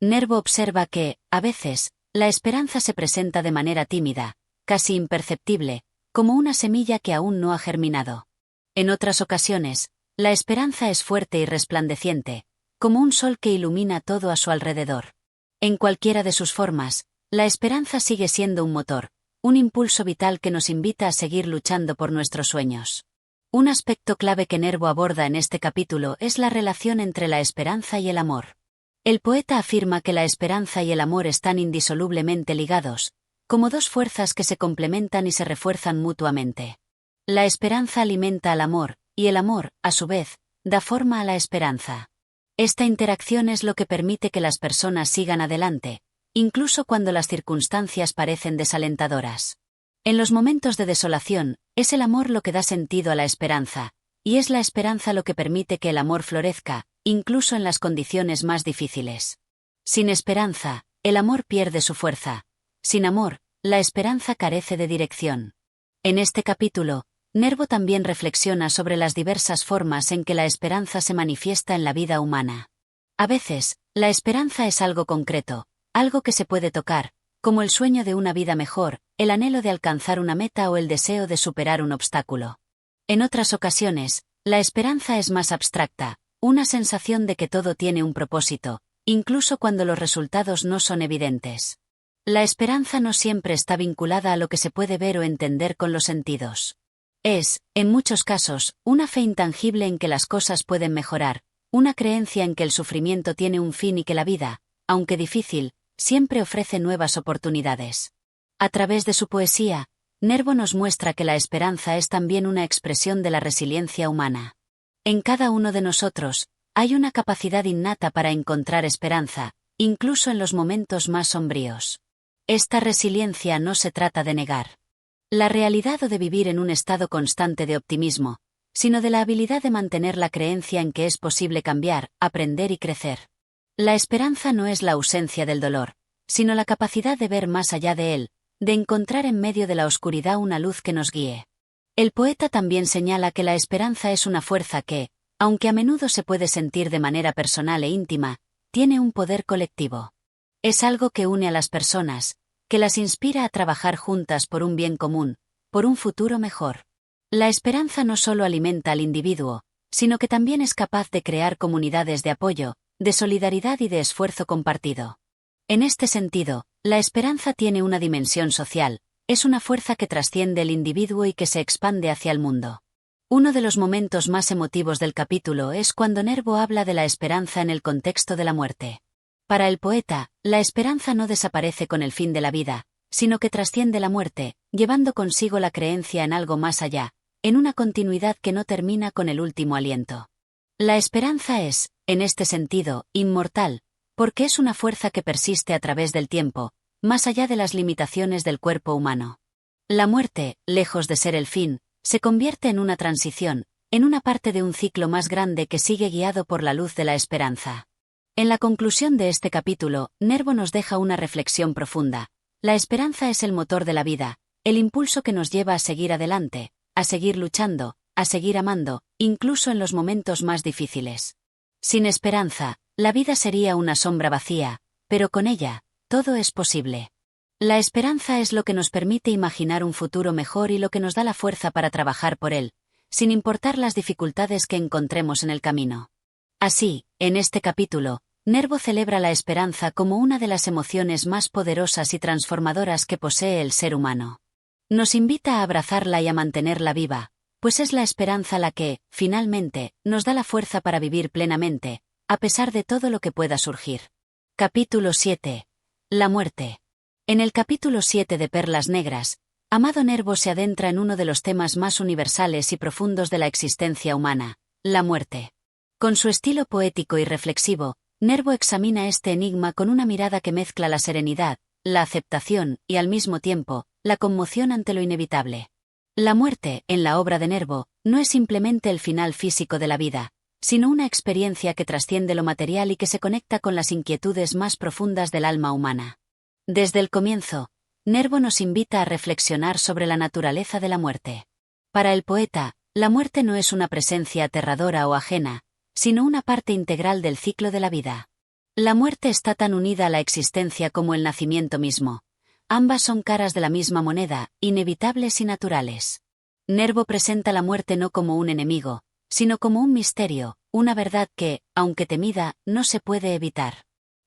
Speaker 1: Nervo observa que, a veces, la esperanza se presenta de manera tímida, casi imperceptible, como una semilla que aún no ha germinado. En otras ocasiones, la esperanza es fuerte y resplandeciente, como un sol que ilumina todo a su alrededor. En cualquiera de sus formas, la esperanza sigue siendo un motor, un impulso vital que nos invita a seguir luchando por nuestros sueños. Un aspecto clave que Nervo aborda en este capítulo es la relación entre la esperanza y el amor. El poeta afirma que la esperanza y el amor están indisolublemente ligados, como dos fuerzas que se complementan y se refuerzan mutuamente. La esperanza alimenta al amor, y el amor, a su vez, da forma a la esperanza. Esta interacción es lo que permite que las personas sigan adelante, incluso cuando las circunstancias parecen desalentadoras. En los momentos de desolación, es el amor lo que da sentido a la esperanza, y es la esperanza lo que permite que el amor florezca, incluso en las condiciones más difíciles. Sin esperanza, el amor pierde su fuerza. Sin amor, la esperanza carece de dirección. En este capítulo, Nervo también reflexiona sobre las diversas formas en que la esperanza se manifiesta en la vida humana. A veces, la esperanza es algo concreto, algo que se puede tocar, como el sueño de una vida mejor, el anhelo de alcanzar una meta o el deseo de superar un obstáculo. En otras ocasiones, la esperanza es más abstracta, una sensación de que todo tiene un propósito, incluso cuando los resultados no son evidentes. La esperanza no siempre está vinculada a lo que se puede ver o entender con los sentidos. Es, en muchos casos, una fe intangible en que las cosas pueden mejorar, una creencia en que el sufrimiento tiene un fin y que la vida, aunque difícil, siempre ofrece nuevas oportunidades. A través de su poesía, Nervo nos muestra que la esperanza es también una expresión de la resiliencia humana. En cada uno de nosotros, hay una capacidad innata para encontrar esperanza, incluso en los momentos más sombríos. Esta resiliencia no se trata de negar la realidad o de vivir en un estado constante de optimismo, sino de la habilidad de mantener la creencia en que es posible cambiar, aprender y crecer. La esperanza no es la ausencia del dolor, sino la capacidad de ver más allá de él, de encontrar en medio de la oscuridad una luz que nos guíe. El poeta también señala que la esperanza es una fuerza que, aunque a menudo se puede sentir de manera personal e íntima, tiene un poder colectivo. Es algo que une a las personas, que las inspira a trabajar juntas por un bien común, por un futuro mejor. La esperanza no solo alimenta al individuo, sino que también es capaz de crear comunidades de apoyo, de solidaridad y de esfuerzo compartido. En este sentido, la esperanza tiene una dimensión social, es una fuerza que trasciende el individuo y que se expande hacia el mundo. Uno de los momentos más emotivos del capítulo es cuando Nervo habla de la esperanza en el contexto de la muerte. Para el poeta, la esperanza no desaparece con el fin de la vida, sino que trasciende la muerte, llevando consigo la creencia en algo más allá, en una continuidad que no termina con el último aliento. La esperanza es, en este sentido, inmortal, porque es una fuerza que persiste a través del tiempo, más allá de las limitaciones del cuerpo humano. La muerte, lejos de ser el fin, se convierte en una transición, en una parte de un ciclo más grande que sigue guiado por la luz de la esperanza. En la conclusión de este capítulo, Nervo nos deja una reflexión profunda. La esperanza es el motor de la vida, el impulso que nos lleva a seguir adelante, a seguir luchando, a seguir amando, incluso en los momentos más difíciles. Sin esperanza, la vida sería una sombra vacía, pero con ella, todo es posible. La esperanza es lo que nos permite imaginar un futuro mejor y lo que nos da la fuerza para trabajar por él, sin importar las dificultades que encontremos en el camino. Así, en este capítulo, Nervo celebra la esperanza como una de las emociones más poderosas y transformadoras que posee el ser humano. Nos invita a abrazarla y a mantenerla viva, pues es la esperanza la que, finalmente, nos da la fuerza para vivir plenamente, a pesar de todo lo que pueda surgir. Capítulo 7. La muerte. En el capítulo 7 de Perlas Negras, Amado Nervo se adentra en uno de los temas más universales y profundos de la existencia humana, la muerte. Con su estilo poético y reflexivo, Nervo examina este enigma con una mirada que mezcla la serenidad, la aceptación y, al mismo tiempo, la conmoción ante lo inevitable. La muerte, en la obra de Nervo, no es simplemente el final físico de la vida, sino una experiencia que trasciende lo material y que se conecta con las inquietudes más profundas del alma humana. Desde el comienzo, Nervo nos invita a reflexionar sobre la naturaleza de la muerte. Para el poeta, la muerte no es una presencia aterradora o ajena, sino una parte integral del ciclo de la vida. La muerte está tan unida a la existencia como el nacimiento mismo. Ambas son caras de la misma moneda, inevitables y naturales. Nervo presenta la muerte no como un enemigo, sino como un misterio, una verdad que, aunque temida, no se puede evitar.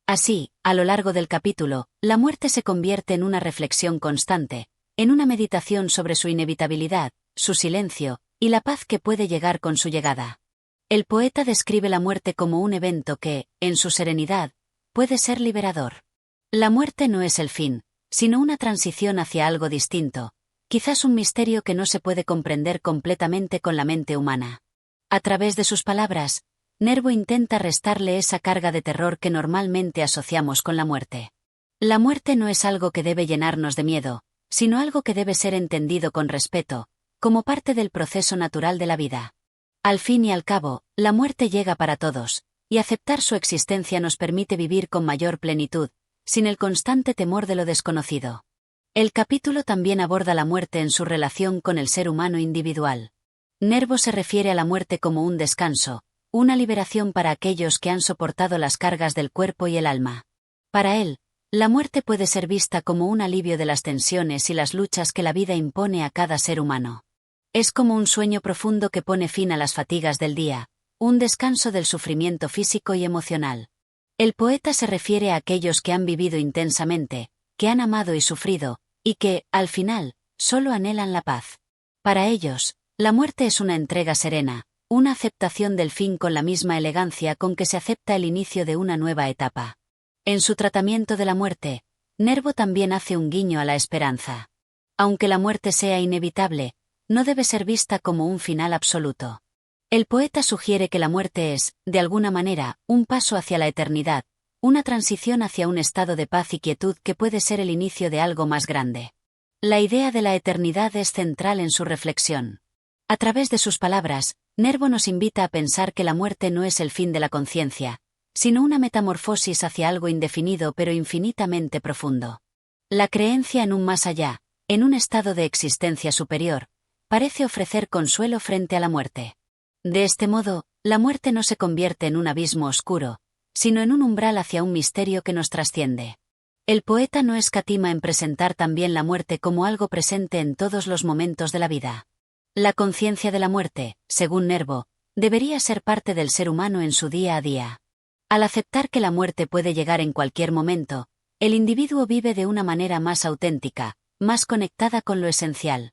Speaker 1: Así, a lo largo del capítulo, la muerte se convierte en una reflexión constante, en una meditación sobre su inevitabilidad, su silencio, y la paz que puede llegar con su llegada. El poeta describe la muerte como un evento que, en su serenidad, puede ser liberador. La muerte no es el fin, sino una transición hacia algo distinto, quizás un misterio que no se puede comprender completamente con la mente humana. A través de sus palabras, Nervo intenta restarle esa carga de terror que normalmente asociamos con la muerte. La muerte no es algo que debe llenarnos de miedo, sino algo que debe ser entendido con respeto, como parte del proceso natural de la vida. Al fin y al cabo, la muerte llega para todos, y aceptar su existencia nos permite vivir con mayor plenitud, sin el constante temor de lo desconocido. El capítulo también aborda la muerte en su relación con el ser humano individual. Nervo se refiere a la muerte como un descanso, una liberación para aquellos que han soportado las cargas del cuerpo y el alma. Para él, la muerte puede ser vista como un alivio de las tensiones y las luchas que la vida impone a cada ser humano. Es como un sueño profundo que pone fin a las fatigas del día, un descanso del sufrimiento físico y emocional. El poeta se refiere a aquellos que han vivido intensamente, que han amado y sufrido, y que, al final, solo anhelan la paz. Para ellos, la muerte es una entrega serena, una aceptación del fin con la misma elegancia con que se acepta el inicio de una nueva etapa. En su tratamiento de la muerte, Nervo también hace un guiño a la esperanza. Aunque la muerte sea inevitable, no debe ser vista como un final absoluto. El poeta sugiere que la muerte es, de alguna manera, un paso hacia la eternidad, una transición hacia un estado de paz y quietud que puede ser el inicio de algo más grande. La idea de la eternidad es central en su reflexión. A través de sus palabras, Nervo nos invita a pensar que la muerte no es el fin de la conciencia, sino una metamorfosis hacia algo indefinido pero infinitamente profundo. La creencia en un más allá, en un estado de existencia superior, parece ofrecer consuelo frente a la muerte. De este modo, la muerte no se convierte en un abismo oscuro, sino en un umbral hacia un misterio que nos trasciende. El poeta no escatima en presentar también la muerte como algo presente en todos los momentos de la vida. La conciencia de la muerte, según Nervo, debería ser parte del ser humano en su día a día. Al aceptar que la muerte puede llegar en cualquier momento, el individuo vive de una manera más auténtica, más conectada con lo esencial.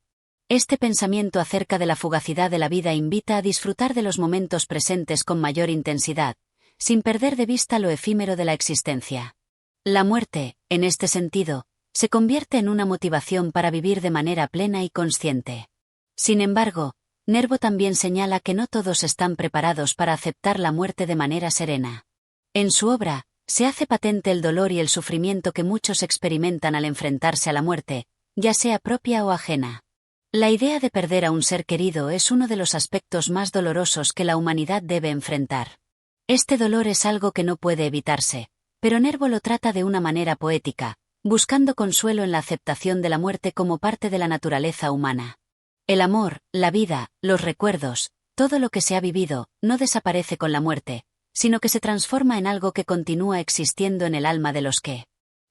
Speaker 1: Este pensamiento acerca de la fugacidad de la vida invita a disfrutar de los momentos presentes con mayor intensidad, sin perder de vista lo efímero de la existencia. La muerte, en este sentido, se convierte en una motivación para vivir de manera plena y consciente. Sin embargo, Nervo también señala que no todos están preparados para aceptar la muerte de manera serena. En su obra, se hace patente el dolor y el sufrimiento que muchos experimentan al enfrentarse a la muerte, ya sea propia o ajena. La idea de perder a un ser querido es uno de los aspectos más dolorosos que la humanidad debe enfrentar. Este dolor es algo que no puede evitarse, pero Nervo lo trata de una manera poética, buscando consuelo en la aceptación de la muerte como parte de la naturaleza humana. El amor, la vida, los recuerdos, todo lo que se ha vivido, no desaparece con la muerte, sino que se transforma en algo que continúa existiendo en el alma de los que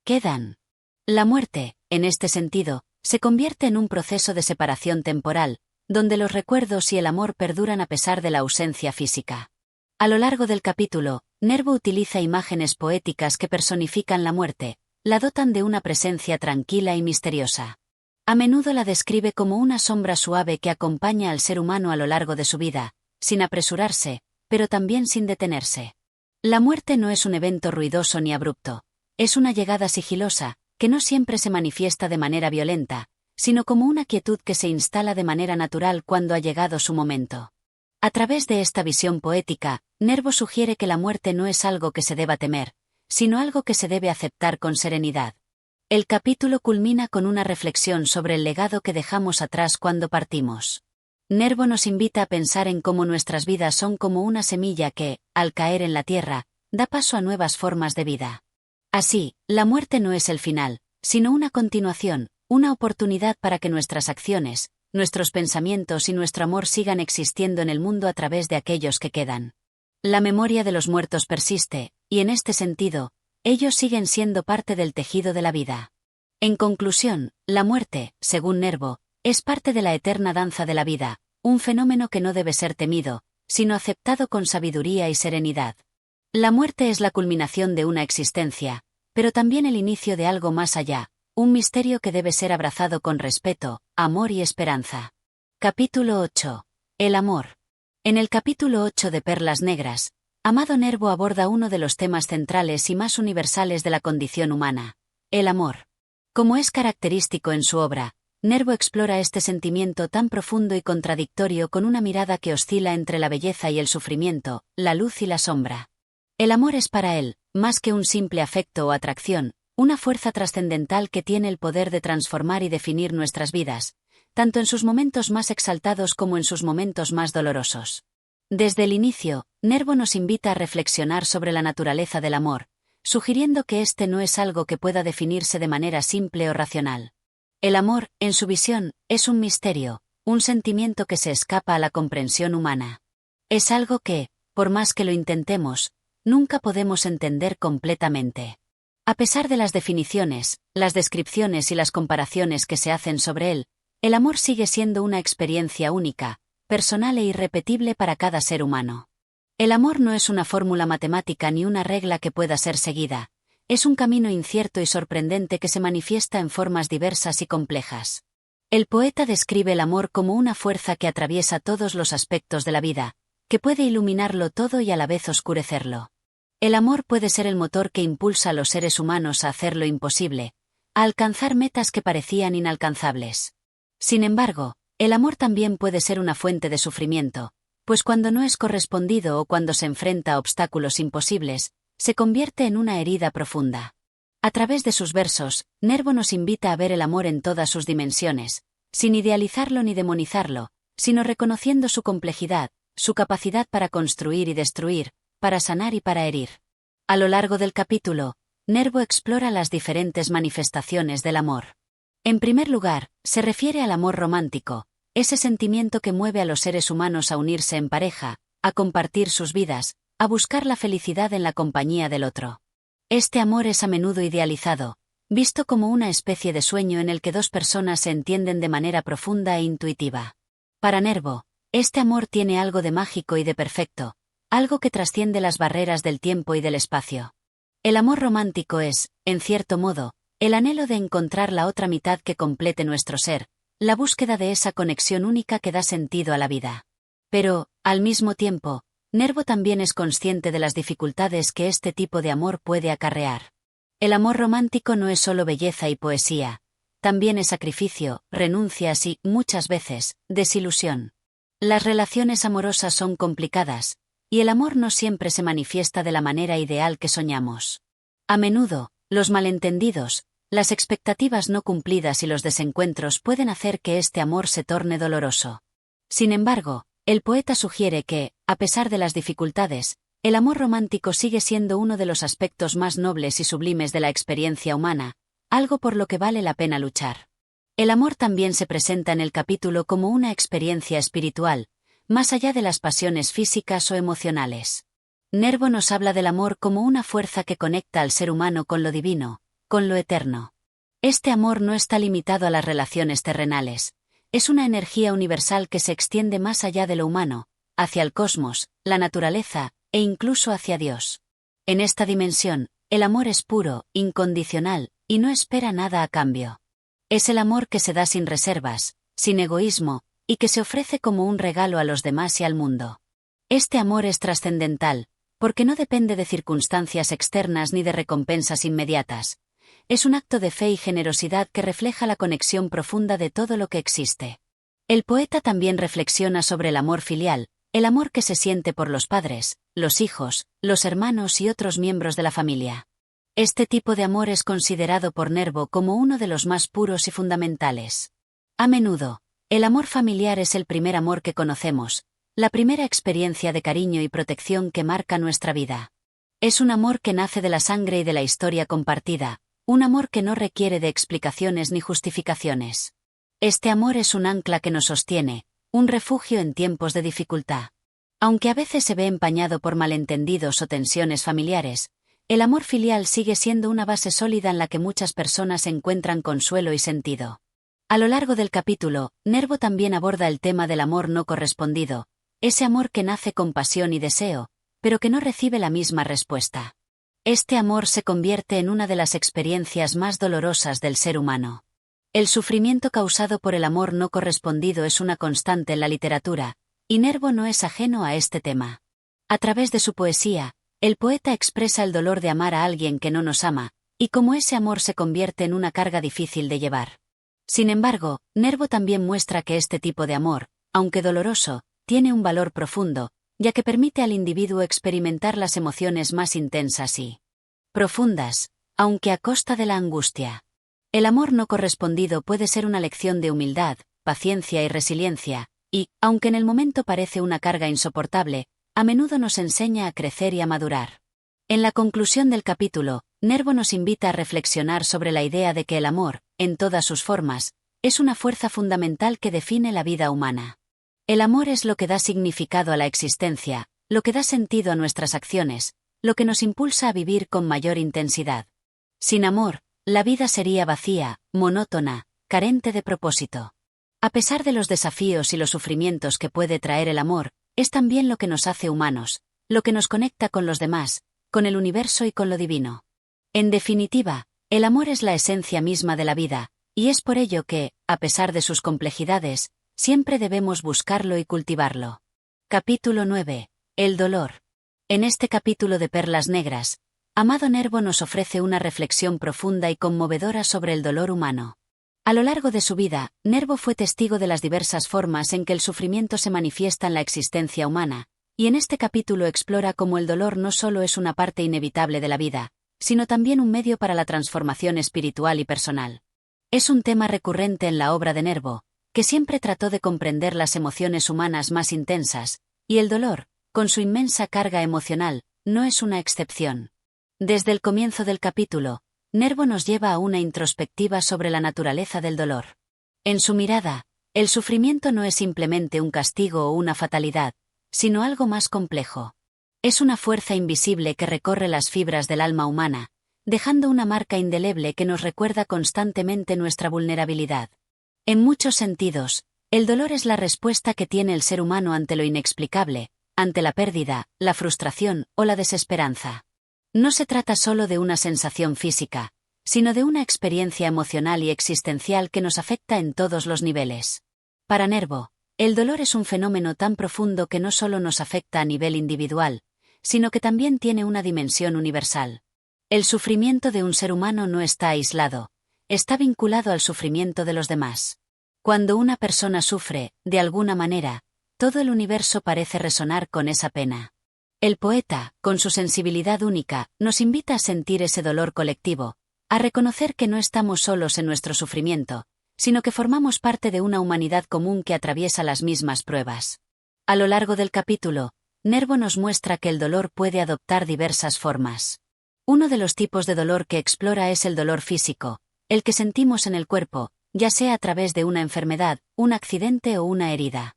Speaker 1: quedan. La muerte, en este sentido, se convierte en un proceso de separación temporal, donde los recuerdos y el amor perduran a pesar de la ausencia física. A lo largo del capítulo, Nervo utiliza imágenes poéticas que personifican la muerte, la dotan de una presencia tranquila y misteriosa. A menudo la describe como una sombra suave que acompaña al ser humano a lo largo de su vida, sin apresurarse, pero también sin detenerse. La muerte no es un evento ruidoso ni abrupto, es una llegada sigilosa, que no siempre se manifiesta de manera violenta, sino como una quietud que se instala de manera natural cuando ha llegado su momento. A través de esta visión poética, Nervo sugiere que la muerte no es algo que se deba temer, sino algo que se debe aceptar con serenidad. El capítulo culmina con una reflexión sobre el legado que dejamos atrás cuando partimos. Nervo nos invita a pensar en cómo nuestras vidas son como una semilla que, al caer en la tierra, da paso a nuevas formas de vida. Así, la muerte no es el final, sino una continuación, una oportunidad para que nuestras acciones, nuestros pensamientos y nuestro amor sigan existiendo en el mundo a través de aquellos que quedan. La memoria de los muertos persiste, y en este sentido, ellos siguen siendo parte del tejido de la vida. En conclusión, la muerte, según Nervo, es parte de la eterna danza de la vida, un fenómeno que no debe ser temido, sino aceptado con sabiduría y serenidad. La muerte es la culminación de una existencia, pero también el inicio de algo más allá, un misterio que debe ser abrazado con respeto, amor y esperanza. Capítulo 8. El amor. En el capítulo 8 de Perlas Negras, Amado Nervo aborda uno de los temas centrales y más universales de la condición humana, el amor. Como es característico en su obra, Nervo explora este sentimiento tan profundo y contradictorio con una mirada que oscila entre la belleza y el sufrimiento, la luz y la sombra. El amor es para él, más que un simple afecto o atracción, una fuerza trascendental que tiene el poder de transformar y definir nuestras vidas, tanto en sus momentos más exaltados como en sus momentos más dolorosos. Desde el inicio, Nervo nos invita a reflexionar sobre la naturaleza del amor, sugiriendo que este no es algo que pueda definirse de manera simple o racional. El amor, en su visión, es un misterio, un sentimiento que se escapa a la comprensión humana. Es algo que, por más que lo intentemos, nunca podemos entender completamente. A pesar de las definiciones, las descripciones y las comparaciones que se hacen sobre él, el amor sigue siendo una experiencia única, personal e irrepetible para cada ser humano. El amor no es una fórmula matemática ni una regla que pueda ser seguida, es un camino incierto y sorprendente que se manifiesta en formas diversas y complejas. El poeta describe el amor como una fuerza que atraviesa todos los aspectos de la vida, que puede iluminarlo todo y a la vez oscurecerlo. El amor puede ser el motor que impulsa a los seres humanos a hacer lo imposible, a alcanzar metas que parecían inalcanzables. Sin embargo, el amor también puede ser una fuente de sufrimiento, pues cuando no es correspondido o cuando se enfrenta a obstáculos imposibles, se convierte en una herida profunda. A través de sus versos, Nervo nos invita a ver el amor en todas sus dimensiones, sin idealizarlo ni demonizarlo, sino reconociendo su complejidad, su capacidad para construir y destruir, para sanar y para herir. A lo largo del capítulo, Nervo explora las diferentes manifestaciones del amor. En primer lugar, se refiere al amor romántico, ese sentimiento que mueve a los seres humanos a unirse en pareja, a compartir sus vidas, a buscar la felicidad en la compañía del otro. Este amor es a menudo idealizado, visto como una especie de sueño en el que dos personas se entienden de manera profunda e intuitiva. Para Nervo, Este amor tiene algo de mágico y de perfecto, algo que trasciende las barreras del tiempo y del espacio. El amor romántico es, en cierto modo, el anhelo de encontrar la otra mitad que complete nuestro ser, la búsqueda de esa conexión única que da sentido a la vida. Pero, al mismo tiempo, Nervo también es consciente de las dificultades que este tipo de amor puede acarrear. El amor romántico no es solo belleza y poesía, también es sacrificio, renuncias y, muchas veces, desilusión. Las relaciones amorosas son complicadas, y el amor no siempre se manifiesta de la manera ideal que soñamos. A menudo, los malentendidos, las expectativas no cumplidas y los desencuentros pueden hacer que este amor se torne doloroso. Sin embargo, el poeta sugiere que, a pesar de las dificultades, el amor romántico sigue siendo uno de los aspectos más nobles y sublimes de la experiencia humana, algo por lo que vale la pena luchar. El amor también se presenta en el capítulo como una experiencia espiritual, más allá de las pasiones físicas o emocionales. Nervo nos habla del amor como una fuerza que conecta al ser humano con lo divino, con lo eterno. Este amor no está limitado a las relaciones terrenales, es una energía universal que se extiende más allá de lo humano, hacia el cosmos, la naturaleza, e incluso hacia Dios. En esta dimensión, el amor es puro, incondicional, y no espera nada a cambio. Es el amor que se da sin reservas, sin egoísmo, y que se ofrece como un regalo a los demás y al mundo. Este amor es trascendental, porque no depende de circunstancias externas ni de recompensas inmediatas. Es un acto de fe y generosidad que refleja la conexión profunda de todo lo que existe. El poeta también reflexiona sobre el amor filial, el amor que se siente por los padres, los hijos, los hermanos y otros miembros de la familia. Este tipo de amor es considerado por Nervo como uno de los más puros y fundamentales. A menudo, el amor familiar es el primer amor que conocemos, la primera experiencia de cariño y protección que marca nuestra vida. Es un amor que nace de la sangre y de la historia compartida, un amor que no requiere de explicaciones ni justificaciones. Este amor es un ancla que nos sostiene, un refugio en tiempos de dificultad. Aunque a veces se ve empañado por malentendidos o tensiones familiares, el amor filial sigue siendo una base sólida en la que muchas personas encuentran consuelo y sentido. A lo largo del capítulo, Nervo también aborda el tema del amor no correspondido, ese amor que nace con pasión y deseo, pero que no recibe la misma respuesta. Este amor se convierte en una de las experiencias más dolorosas del ser humano. El sufrimiento causado por el amor no correspondido es una constante en la literatura, y Nervo no es ajeno a este tema. A través de su poesía, el poeta expresa el dolor de amar a alguien que no nos ama, y cómo ese amor se convierte en una carga difícil de llevar. Sin embargo, Nervo también muestra que este tipo de amor, aunque doloroso, tiene un valor profundo, ya que permite al individuo experimentar las emociones más intensas y profundas, aunque a costa de la angustia. El amor no correspondido puede ser una lección de humildad, paciencia y resiliencia, y, aunque en el momento parece una carga insoportable, a menudo nos enseña a crecer y a madurar. En la conclusión del capítulo, Nervo nos invita a reflexionar sobre la idea de que el amor, en todas sus formas, es una fuerza fundamental que define la vida humana. El amor es lo que da significado a la existencia, lo que da sentido a nuestras acciones, lo que nos impulsa a vivir con mayor intensidad. Sin amor, la vida sería vacía, monótona, carente de propósito. A pesar de los desafíos y los sufrimientos que puede traer el amor, es también lo que nos hace humanos, lo que nos conecta con los demás, con el universo y con lo divino. En definitiva, el amor es la esencia misma de la vida, y es por ello que, a pesar de sus complejidades, siempre debemos buscarlo y cultivarlo. Capítulo 9. El dolor. En este capítulo de Perlas Negras, Amado Nervo nos ofrece una reflexión profunda y conmovedora sobre el dolor humano. A lo largo de su vida, Nervo fue testigo de las diversas formas en que el sufrimiento se manifiesta en la existencia humana, y en este capítulo explora cómo el dolor no solo es una parte inevitable de la vida, sino también un medio para la transformación espiritual y personal. Es un tema recurrente en la obra de Nervo, que siempre trató de comprender las emociones humanas más intensas, y el dolor, con su inmensa carga emocional, no es una excepción. Desde el comienzo del capítulo, Nervo nos lleva a una introspectiva sobre la naturaleza del dolor. En su mirada, el sufrimiento no es simplemente un castigo o una fatalidad, sino algo más complejo. Es una fuerza invisible que recorre las fibras del alma humana, dejando una marca indeleble que nos recuerda constantemente nuestra vulnerabilidad. En muchos sentidos, El dolor es la respuesta que tiene el ser humano ante lo inexplicable, ante la pérdida, la frustración o la desesperanza. No se trata solo de una sensación física, sino de una experiencia emocional y existencial que nos afecta en todos los niveles. Para Nervo, el dolor es un fenómeno tan profundo que no solo nos afecta a nivel individual, sino que también tiene una dimensión universal. El sufrimiento de un ser humano no está aislado, está vinculado al sufrimiento de los demás. Cuando una persona sufre, de alguna manera, todo el universo parece resonar con esa pena. El poeta, con su sensibilidad única, nos invita a sentir ese dolor colectivo, a reconocer que no estamos solos en nuestro sufrimiento, sino que formamos parte de una humanidad común que atraviesa las mismas pruebas. A lo largo del capítulo, Nervo nos muestra que el dolor puede adoptar diversas formas. Uno de los tipos de dolor que explora es el dolor físico, el que sentimos en el cuerpo, ya sea a través de una enfermedad, un accidente o una herida.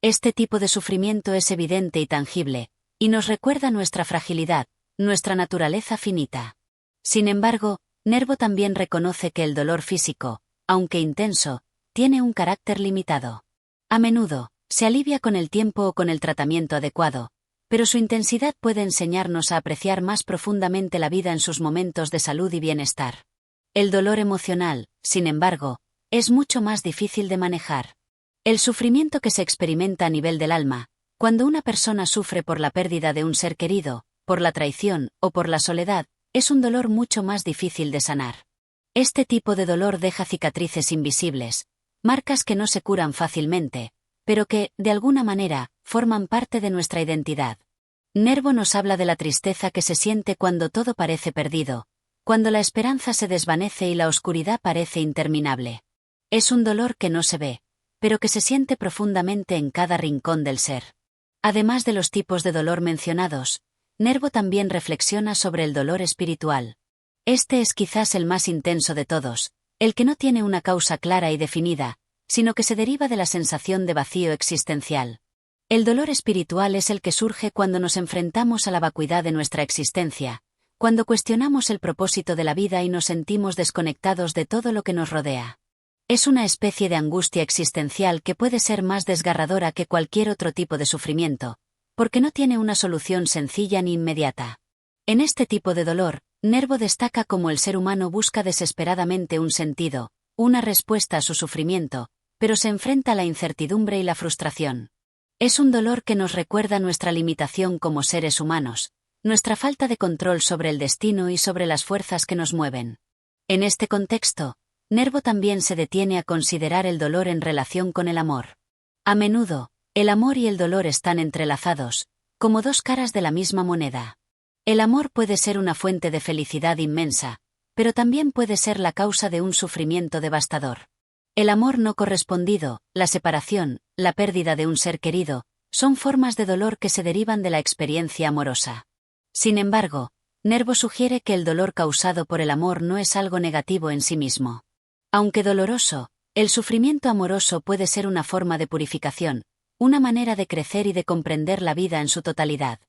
Speaker 1: Este tipo de sufrimiento es evidente y tangible, y nos recuerda nuestra fragilidad, nuestra naturaleza finita. Sin embargo, Nervo también reconoce que el dolor físico, aunque intenso, tiene un carácter limitado. A menudo, se alivia con el tiempo o con el tratamiento adecuado, pero su intensidad puede enseñarnos a apreciar más profundamente la vida en sus momentos de salud y bienestar. El dolor emocional, sin embargo, es mucho más difícil de manejar. El sufrimiento que se experimenta a nivel del alma, cuando una persona sufre por la pérdida de un ser querido, por la traición o por la soledad, es un dolor mucho más difícil de sanar. Este tipo de dolor deja cicatrices invisibles, marcas que no se curan fácilmente, pero que, de alguna manera, forman parte de nuestra identidad. Nervo nos habla de la tristeza que se siente cuando todo parece perdido, cuando la esperanza se desvanece y la oscuridad parece interminable. Es un dolor que no se ve, pero que se siente profundamente en cada rincón del ser. Además de los tipos de dolor mencionados, Nervo también reflexiona sobre el dolor espiritual. Este es quizás el más intenso de todos, el que no tiene una causa clara y definida, sino que se deriva de la sensación de vacío existencial. El dolor espiritual es el que surge cuando nos enfrentamos a la vacuidad de nuestra existencia, cuando cuestionamos el propósito de la vida y nos sentimos desconectados de todo lo que nos rodea. Es una especie de angustia existencial que puede ser más desgarradora que cualquier otro tipo de sufrimiento, porque no tiene una solución sencilla ni inmediata. En este tipo de dolor, Nervo destaca cómo el ser humano busca desesperadamente un sentido, una respuesta a su sufrimiento, pero se enfrenta a la incertidumbre y la frustración. Es un dolor que nos recuerda nuestra limitación como seres humanos, nuestra falta de control sobre el destino y sobre las fuerzas que nos mueven. En este contexto, Nervo también se detiene a considerar el dolor en relación con el amor. A menudo, el amor y el dolor están entrelazados, como dos caras de la misma moneda. El amor puede ser una fuente de felicidad inmensa, pero también puede ser la causa de un sufrimiento devastador. El amor no correspondido, la separación, la pérdida de un ser querido, son formas de dolor que se derivan de la experiencia amorosa. Sin embargo, Nervo sugiere que el dolor causado por el amor no es algo negativo en sí mismo. Aunque doloroso, el sufrimiento amoroso puede ser una forma de purificación, una manera de crecer y de comprender la vida en su totalidad.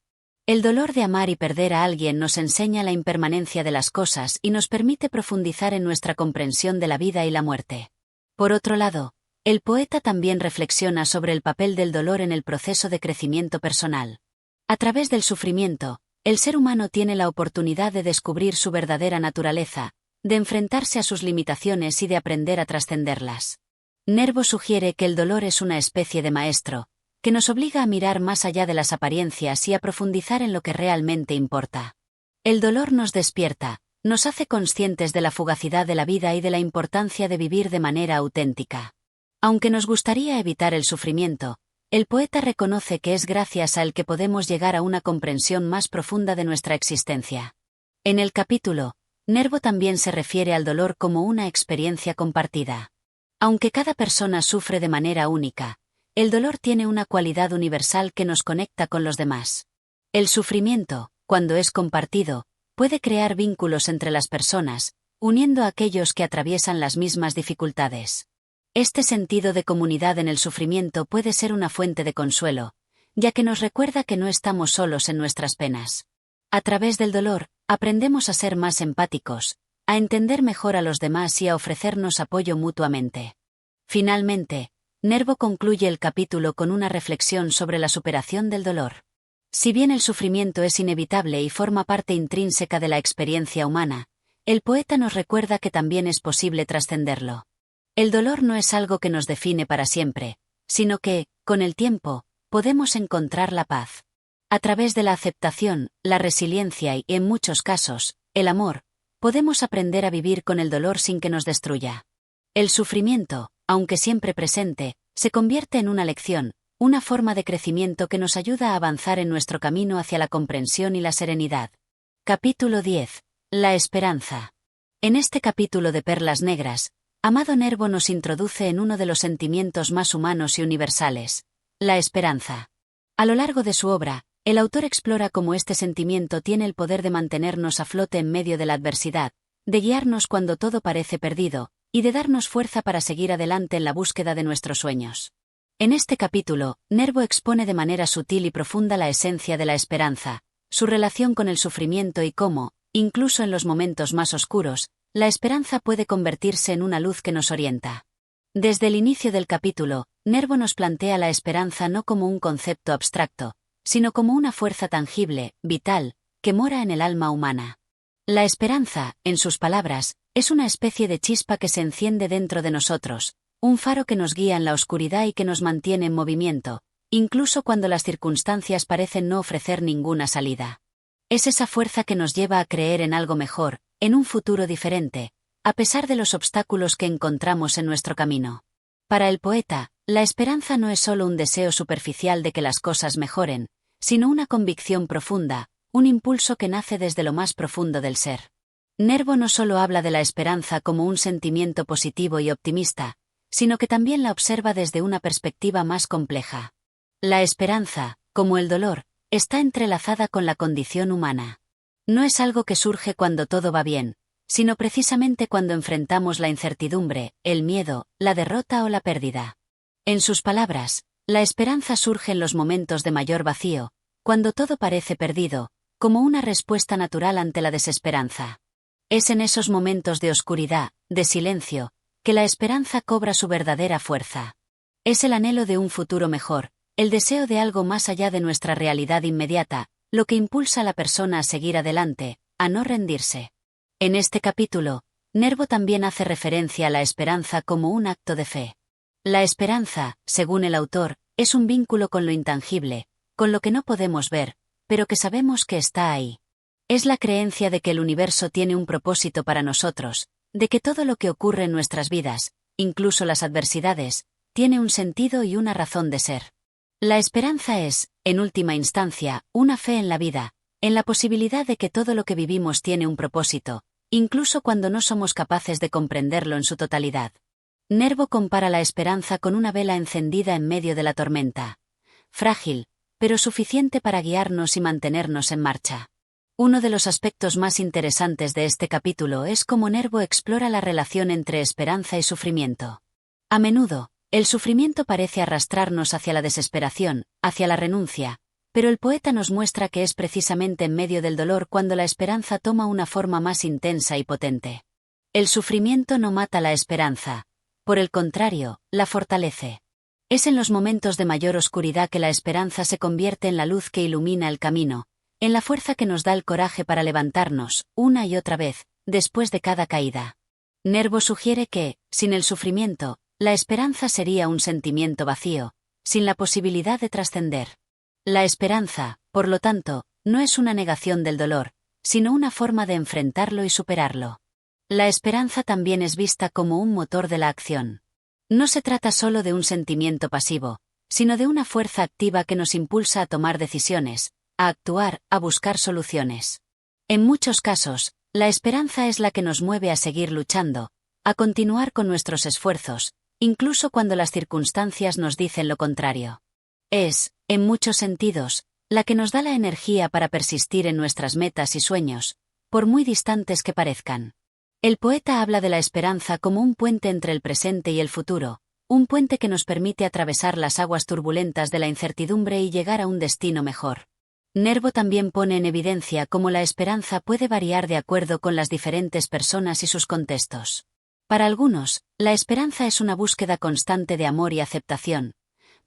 Speaker 1: El dolor de amar y perder a alguien nos enseña la impermanencia de las cosas y nos permite profundizar en nuestra comprensión de la vida y la muerte. Por otro lado, el poeta también reflexiona sobre el papel del dolor en el proceso de crecimiento personal. A través del sufrimiento, el ser humano tiene la oportunidad de descubrir su verdadera naturaleza, de enfrentarse a sus limitaciones y de aprender a trascenderlas. Nervo sugiere que el dolor es una especie de maestro, que nos obliga a mirar más allá de las apariencias y a profundizar en lo que realmente importa. El dolor nos despierta, nos hace conscientes de la fugacidad de la vida y de la importancia de vivir de manera auténtica. Aunque nos gustaría evitar el sufrimiento, el poeta reconoce que es gracias a él que podemos llegar a una comprensión más profunda de nuestra existencia. En el capítulo, Nervo también se refiere al dolor como una experiencia compartida. Aunque cada persona sufre de manera única, el dolor tiene una cualidad universal que nos conecta con los demás. El sufrimiento, cuando es compartido, puede crear vínculos entre las personas, uniendo a aquellos que atraviesan las mismas dificultades. Este sentido de comunidad en el sufrimiento puede ser una fuente de consuelo, ya que nos recuerda que no estamos solos en nuestras penas. A través del dolor, aprendemos a ser más empáticos, a entender mejor a los demás y a ofrecernos apoyo mutuamente. Finalmente, Nervo concluye el capítulo con una reflexión sobre la superación del dolor. Si bien el sufrimiento es inevitable y forma parte intrínseca de la experiencia humana, el poeta nos recuerda que también es posible trascenderlo. El dolor no es algo que nos define para siempre, sino que, con el tiempo, podemos encontrar la paz. A través de la aceptación, la resiliencia y, en muchos casos, el amor, podemos aprender a vivir con el dolor sin que nos destruya. El sufrimiento, aunque siempre presente, se convierte en una lección, una forma de crecimiento que nos ayuda a avanzar en nuestro camino hacia la comprensión y la serenidad. Capítulo 10. La esperanza. En este capítulo de Perlas Negras, Amado Nervo nos introduce en uno de los sentimientos más humanos y universales, la esperanza. A lo largo de su obra, el autor explora cómo este sentimiento tiene el poder de mantenernos a flote en medio de la adversidad, de guiarnos cuando todo parece perdido, y de darnos fuerza para seguir adelante en la búsqueda de nuestros sueños. En este capítulo, Nervo expone de manera sutil y profunda la esencia de la esperanza, su relación con el sufrimiento y cómo, incluso en los momentos más oscuros, la esperanza puede convertirse en una luz que nos orienta. Desde el inicio del capítulo, Nervo nos plantea la esperanza no como un concepto abstracto, sino como una fuerza tangible, vital, que mora en el alma humana. La esperanza, en sus palabras, es una especie de chispa que se enciende dentro de nosotros, un faro que nos guía en la oscuridad y que nos mantiene en movimiento, incluso cuando las circunstancias parecen no ofrecer ninguna salida. Es esa fuerza que nos lleva a creer en algo mejor, en un futuro diferente, a pesar de los obstáculos que encontramos en nuestro camino. Para el poeta, la esperanza no es solo un deseo superficial de que las cosas mejoren, sino una convicción profunda, un impulso que nace desde lo más profundo del ser. Nervo no solo habla de la esperanza como un sentimiento positivo y optimista, sino que también la observa desde una perspectiva más compleja. La esperanza, como el dolor, está entrelazada con la condición humana. No es algo que surge cuando todo va bien, sino precisamente cuando enfrentamos la incertidumbre, el miedo, la derrota o la pérdida. En sus palabras, la esperanza surge en los momentos de mayor vacío, cuando todo parece perdido, como una respuesta natural ante la desesperanza. Es en esos momentos de oscuridad, de silencio, que la esperanza cobra su verdadera fuerza. Es el anhelo de un futuro mejor, el deseo de algo más allá de nuestra realidad inmediata, lo que impulsa a la persona a seguir adelante, a no rendirse. En este capítulo, Nervo también hace referencia a la esperanza como un acto de fe. La esperanza, según el autor, es un vínculo con lo intangible, con lo que no podemos ver, pero que sabemos que está ahí. Es la creencia de que el universo tiene un propósito para nosotros, de que todo lo que ocurre en nuestras vidas, incluso las adversidades, tiene un sentido y una razón de ser. La esperanza es, en última instancia, una fe en la vida, en la posibilidad de que todo lo que vivimos tiene un propósito, incluso cuando no somos capaces de comprenderlo en su totalidad. Nervo compara la esperanza con una vela encendida en medio de la tormenta. Frágil, pero suficiente para guiarnos y mantenernos en marcha. Uno de los aspectos más interesantes de este capítulo es cómo Nervo explora la relación entre esperanza y sufrimiento. A menudo, el sufrimiento parece arrastrarnos hacia la desesperación, hacia la renuncia, pero el poeta nos muestra que es precisamente en medio del dolor cuando la esperanza toma una forma más intensa y potente. El sufrimiento no mata la esperanza. Por el contrario, la fortalece. Es en los momentos de mayor oscuridad que la esperanza se convierte en la luz que ilumina el camino, en la fuerza que nos da el coraje para levantarnos, una y otra vez, después de cada caída. Nervo sugiere que, sin el sufrimiento, la esperanza sería un sentimiento vacío, sin la posibilidad de trascender. La esperanza, por lo tanto, no es una negación del dolor, sino una forma de enfrentarlo y superarlo. La esperanza también es vista como un motor de la acción. No se trata solo de un sentimiento pasivo, sino de una fuerza activa que nos impulsa a tomar decisiones, a actuar, a buscar soluciones. En muchos casos, la esperanza es la que nos mueve a seguir luchando, a continuar con nuestros esfuerzos, incluso cuando las circunstancias nos dicen lo contrario. Es, en muchos sentidos, la que nos da la energía para persistir en nuestras metas y sueños, por muy distantes que parezcan. El poeta habla de la esperanza como un puente entre el presente y el futuro, un puente que nos permite atravesar las aguas turbulentas de la incertidumbre y llegar a un destino mejor. Nervo también pone en evidencia cómo la esperanza puede variar de acuerdo con las diferentes personas y sus contextos. Para algunos, la esperanza es una búsqueda constante de amor y aceptación.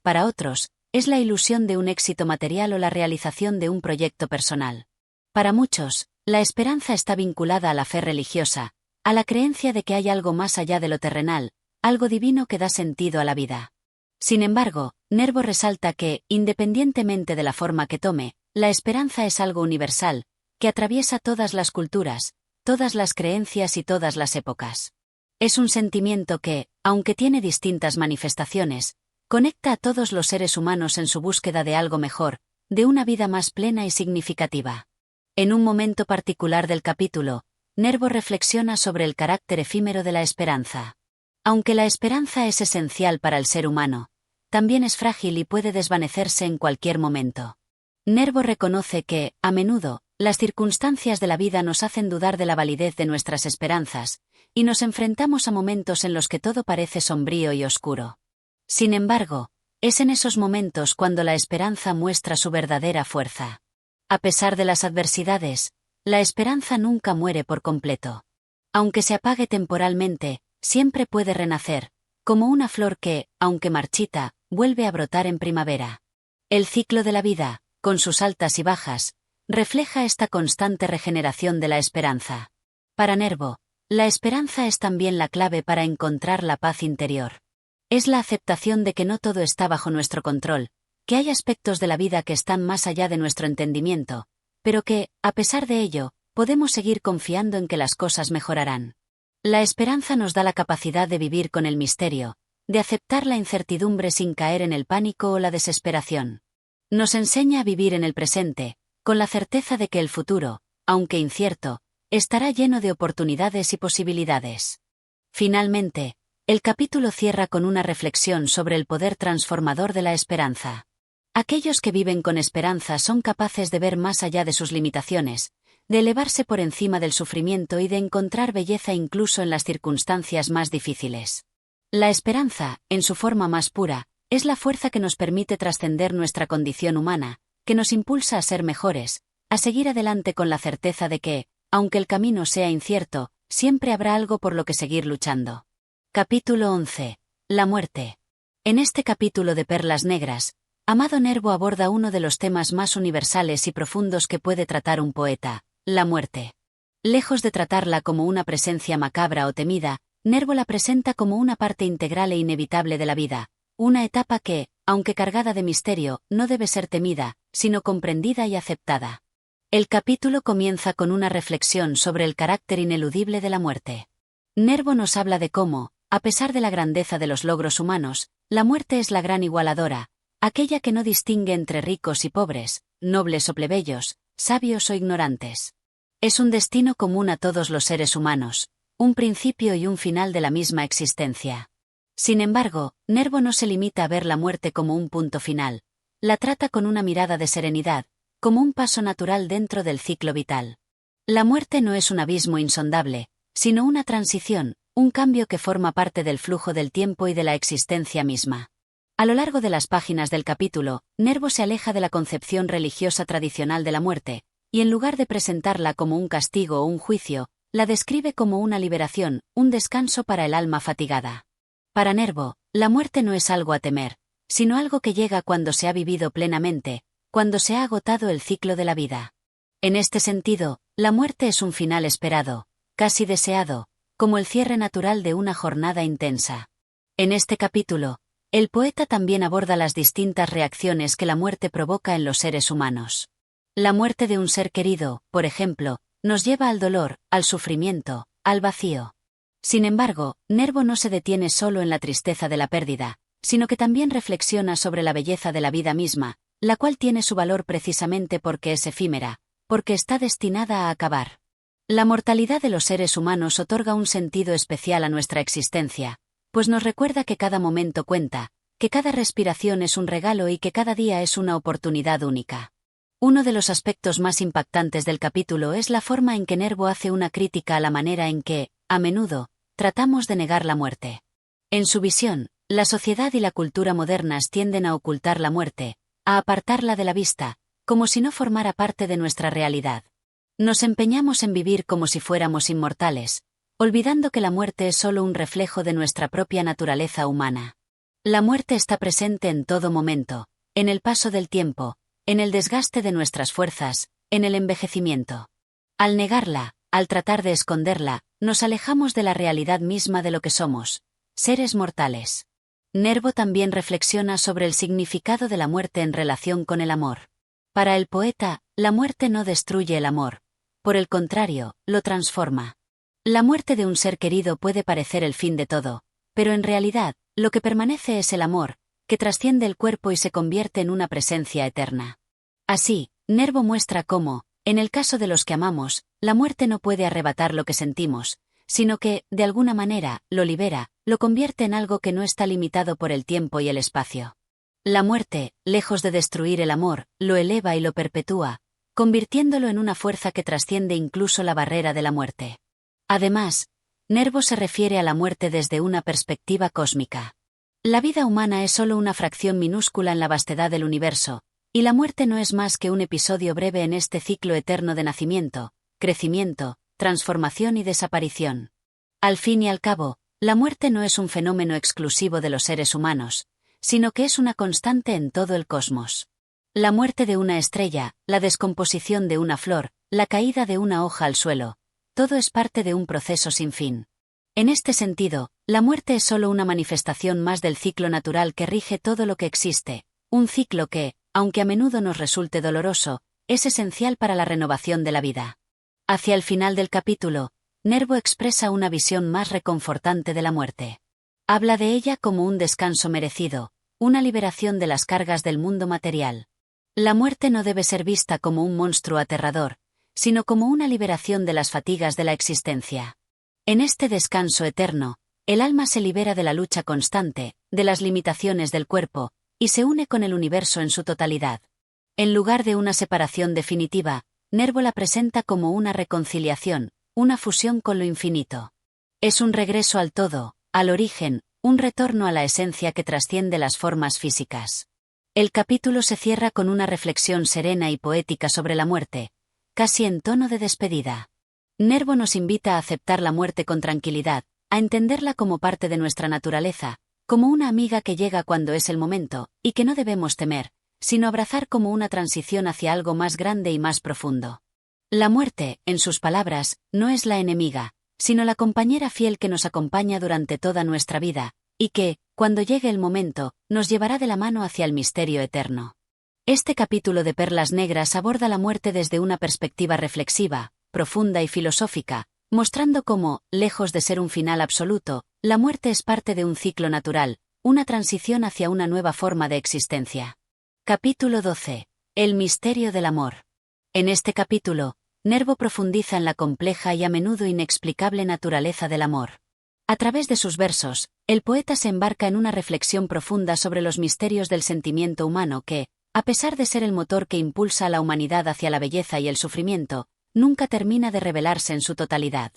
Speaker 1: Para otros, es la ilusión de un éxito material o la realización de un proyecto personal. Para muchos, la esperanza está vinculada a la fe religiosa, a la creencia de que hay algo más allá de lo terrenal, algo divino que da sentido a la vida. Sin embargo, Nervo resalta que, independientemente de la forma que tome, la esperanza es algo universal, que atraviesa todas las culturas, todas las creencias y todas las épocas. Es un sentimiento que, aunque tiene distintas manifestaciones, conecta a todos los seres humanos en su búsqueda de algo mejor, de una vida más plena y significativa. En un momento particular del capítulo, Nervo reflexiona sobre el carácter efímero de la esperanza. Aunque la esperanza es esencial para el ser humano, también es frágil y puede desvanecerse en cualquier momento. Nervo reconoce que, a menudo, las circunstancias de la vida nos hacen dudar de la validez de nuestras esperanzas, y nos enfrentamos a momentos en los que todo parece sombrío y oscuro. Sin embargo, es en esos momentos cuando la esperanza muestra su verdadera fuerza. A pesar de las adversidades, la esperanza nunca muere por completo. Aunque se apague temporalmente, siempre puede renacer, como una flor que, aunque marchita, vuelve a brotar en primavera. El ciclo de la vida, con sus altas y bajas, refleja esta constante regeneración de la esperanza. Para Nervo, la esperanza es también la clave para encontrar la paz interior. Es la aceptación de que no todo está bajo nuestro control, que hay aspectos de la vida que están más allá de nuestro entendimiento, pero que, a pesar de ello, podemos seguir confiando en que las cosas mejorarán. La esperanza nos da la capacidad de vivir con el misterio, de aceptar la incertidumbre sin caer en el pánico o la desesperación. Nos enseña a vivir en el presente, con la certeza de que el futuro, aunque incierto, estará lleno de oportunidades y posibilidades. Finalmente, el capítulo cierra con una reflexión sobre el poder transformador de la esperanza. Aquellos que viven con esperanza son capaces de ver más allá de sus limitaciones, de elevarse por encima del sufrimiento y de encontrar belleza incluso en las circunstancias más difíciles. La esperanza, en su forma más pura, es la fuerza que nos permite trascender nuestra condición humana, que nos impulsa a ser mejores, a seguir adelante con la certeza de que, aunque el camino sea incierto, siempre habrá algo por lo que seguir luchando. Capítulo 11. La muerte. En este capítulo de Perlas Negras, Amado Nervo aborda uno de los temas más universales y profundos que puede tratar un poeta, la muerte. Lejos de tratarla como una presencia macabra o temida, Nervo la presenta como una parte integral e inevitable de la vida, una etapa que, aunque cargada de misterio, no debe ser temida, sino comprendida y aceptada. El capítulo comienza con una reflexión sobre el carácter ineludible de la muerte. Nervo nos habla de cómo, a pesar de la grandeza de los logros humanos, la muerte es la gran igualadora, aquella que no distingue entre ricos y pobres, nobles o plebeyos, sabios o ignorantes. Es un destino común a todos los seres humanos, un principio y un final de la misma existencia. Sin embargo, Nervo no se limita a ver la muerte como un punto final, la trata con una mirada de serenidad, como un paso natural dentro del ciclo vital. La muerte no es un abismo insondable, sino una transición, un cambio que forma parte del flujo del tiempo y de la existencia misma. A lo largo de las páginas del capítulo, Nervo se aleja de la concepción religiosa tradicional de la muerte, y en lugar de presentarla como un castigo o un juicio, la describe como una liberación, un descanso para el alma fatigada. Para Nervo, la muerte no es algo a temer, sino algo que llega cuando se ha vivido plenamente, cuando se ha agotado el ciclo de la vida. En este sentido, la muerte es un final esperado, casi deseado, como el cierre natural de una jornada intensa. En este capítulo, el poeta también aborda las distintas reacciones que la muerte provoca en los seres humanos. La muerte de un ser querido, por ejemplo, nos lleva al dolor, al sufrimiento, al vacío. Sin embargo, Nervo no se detiene solo en la tristeza de la pérdida, sino que también reflexiona sobre la belleza de la vida misma, la cual tiene su valor precisamente porque es efímera, porque está destinada a acabar. La mortalidad de los seres humanos otorga un sentido especial a nuestra existencia, pues nos recuerda que cada momento cuenta, que cada respiración es un regalo y que cada día es una oportunidad única. Uno de los aspectos más impactantes del capítulo es la forma en que Nervo hace una crítica a la manera en que, a menudo, tratamos de negar la muerte. En su visión, la sociedad y la cultura modernas tienden a ocultar la muerte, a apartarla de la vista, como si no formara parte de nuestra realidad. Nos empeñamos en vivir como si fuéramos inmortales, olvidando que la muerte es solo un reflejo de nuestra propia naturaleza humana. La muerte está presente en todo momento, en el paso del tiempo, en el desgaste de nuestras fuerzas, en el envejecimiento. Al negarla, al tratar de esconderla, nos alejamos de la realidad misma de lo que somos, seres mortales. Nervo también reflexiona sobre el significado de la muerte en relación con el amor. Para el poeta, la muerte no destruye el amor, por el contrario, lo transforma. La muerte de un ser querido puede parecer el fin de todo, pero en realidad, lo que permanece es el amor, que trasciende el cuerpo y se convierte en una presencia eterna. Así, Nervo muestra cómo, en el caso de los que amamos, la muerte no puede arrebatar lo que sentimos, sino que, de alguna manera, lo libera, lo convierte en algo que no está limitado por el tiempo y el espacio. La muerte, lejos de destruir el amor, lo eleva y lo perpetúa, convirtiéndolo en una fuerza que trasciende incluso la barrera de la muerte. Además, Nervo se refiere a la muerte desde una perspectiva cósmica. La vida humana es solo una fracción minúscula en la vastedad del universo, y la muerte no es más que un episodio breve en este ciclo eterno de nacimiento, crecimiento, transformación y desaparición. Al fin y al cabo, la muerte no es un fenómeno exclusivo de los seres humanos, sino que es una constante en todo el cosmos. La muerte de una estrella, la descomposición de una flor, la caída de una hoja al suelo, todo es parte de un proceso sin fin. En este sentido, la muerte es solo una manifestación más del ciclo natural que rige todo lo que existe, un ciclo que, aunque a menudo nos resulte doloroso, es esencial para la renovación de la vida. Hacia el final del capítulo, Nervo expresa una visión más reconfortante de la muerte. Habla de ella como un descanso merecido, una liberación de las cargas del mundo material. La muerte no debe ser vista como un monstruo aterrador, sino como una liberación de las fatigas de la existencia. En este descanso eterno, el alma se libera de la lucha constante, de las limitaciones del cuerpo, y se une con el universo en su totalidad. En lugar de una separación definitiva, Nervo la presenta como una reconciliación, una fusión con lo infinito. Es un regreso al todo, al origen, un retorno a la esencia que trasciende las formas físicas. El capítulo se cierra con una reflexión serena y poética sobre la muerte, casi en tono de despedida. Nervo nos invita a aceptar la muerte con tranquilidad, a entenderla como parte de nuestra naturaleza, como una amiga que llega cuando es el momento, y que no debemos temer, sino abrazar como una transición hacia algo más grande y más profundo. La muerte, en sus palabras, no es la enemiga, sino la compañera fiel que nos acompaña durante toda nuestra vida, y que, cuando llegue el momento, nos llevará de la mano hacia el misterio eterno. Este capítulo de Perlas Negras aborda la muerte desde una perspectiva reflexiva, profunda y filosófica, mostrando cómo, lejos de ser un final absoluto, la muerte es parte de un ciclo natural, una transición hacia una nueva forma de existencia. Capítulo 12. El misterio del amor. En este capítulo, Nervo profundiza en la compleja y a menudo inexplicable naturaleza del amor. A través de sus versos, el poeta se embarca en una reflexión profunda sobre los misterios del sentimiento humano que, a pesar de ser el motor que impulsa a la humanidad hacia la belleza y el sufrimiento, nunca termina de revelarse en su totalidad.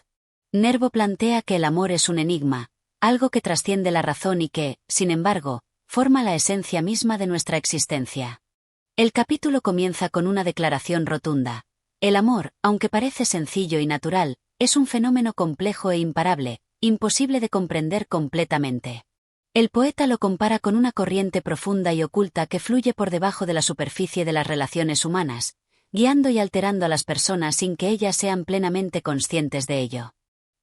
Speaker 1: Nervo plantea que el amor es un enigma, algo que trasciende la razón y que, sin embargo, forma la esencia misma de nuestra existencia. El capítulo comienza con una declaración rotunda. El amor, aunque parece sencillo y natural, es un fenómeno complejo e imparable, imposible de comprender completamente. El poeta lo compara con una corriente profunda y oculta que fluye por debajo de la superficie de las relaciones humanas, guiando y alterando a las personas sin que ellas sean plenamente conscientes de ello.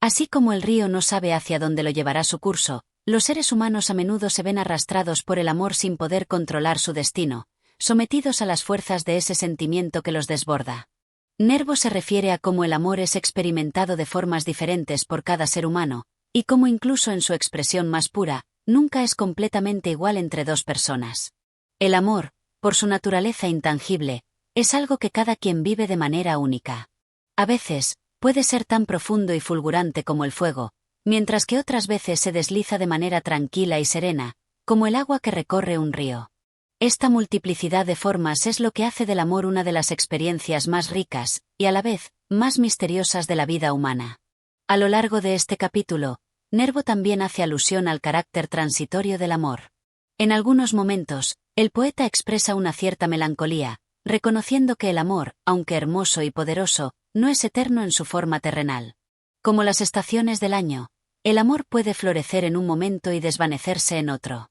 Speaker 1: Así como el río no sabe hacia dónde lo llevará su curso, los seres humanos a menudo se ven arrastrados por el amor sin poder controlar su destino, sometidos a las fuerzas de ese sentimiento que los desborda. Nervo se refiere a cómo el amor es experimentado de formas diferentes por cada ser humano, y cómo incluso en su expresión más pura, nunca es completamente igual entre dos personas. El amor, por su naturaleza intangible, es algo que cada quien vive de manera única. A veces, puede ser tan profundo y fulgurante como el fuego, mientras que otras veces se desliza de manera tranquila y serena, como el agua que recorre un río. Esta multiplicidad de formas es lo que hace del amor una de las experiencias más ricas, y a la vez, más misteriosas de la vida humana. A lo largo de este capítulo, Nervo también hace alusión al carácter transitorio del amor. En algunos momentos, el poeta expresa una cierta melancolía, reconociendo que el amor, aunque hermoso y poderoso, no es eterno en su forma terrenal. Como las estaciones del año, el amor puede florecer en un momento y desvanecerse en otro.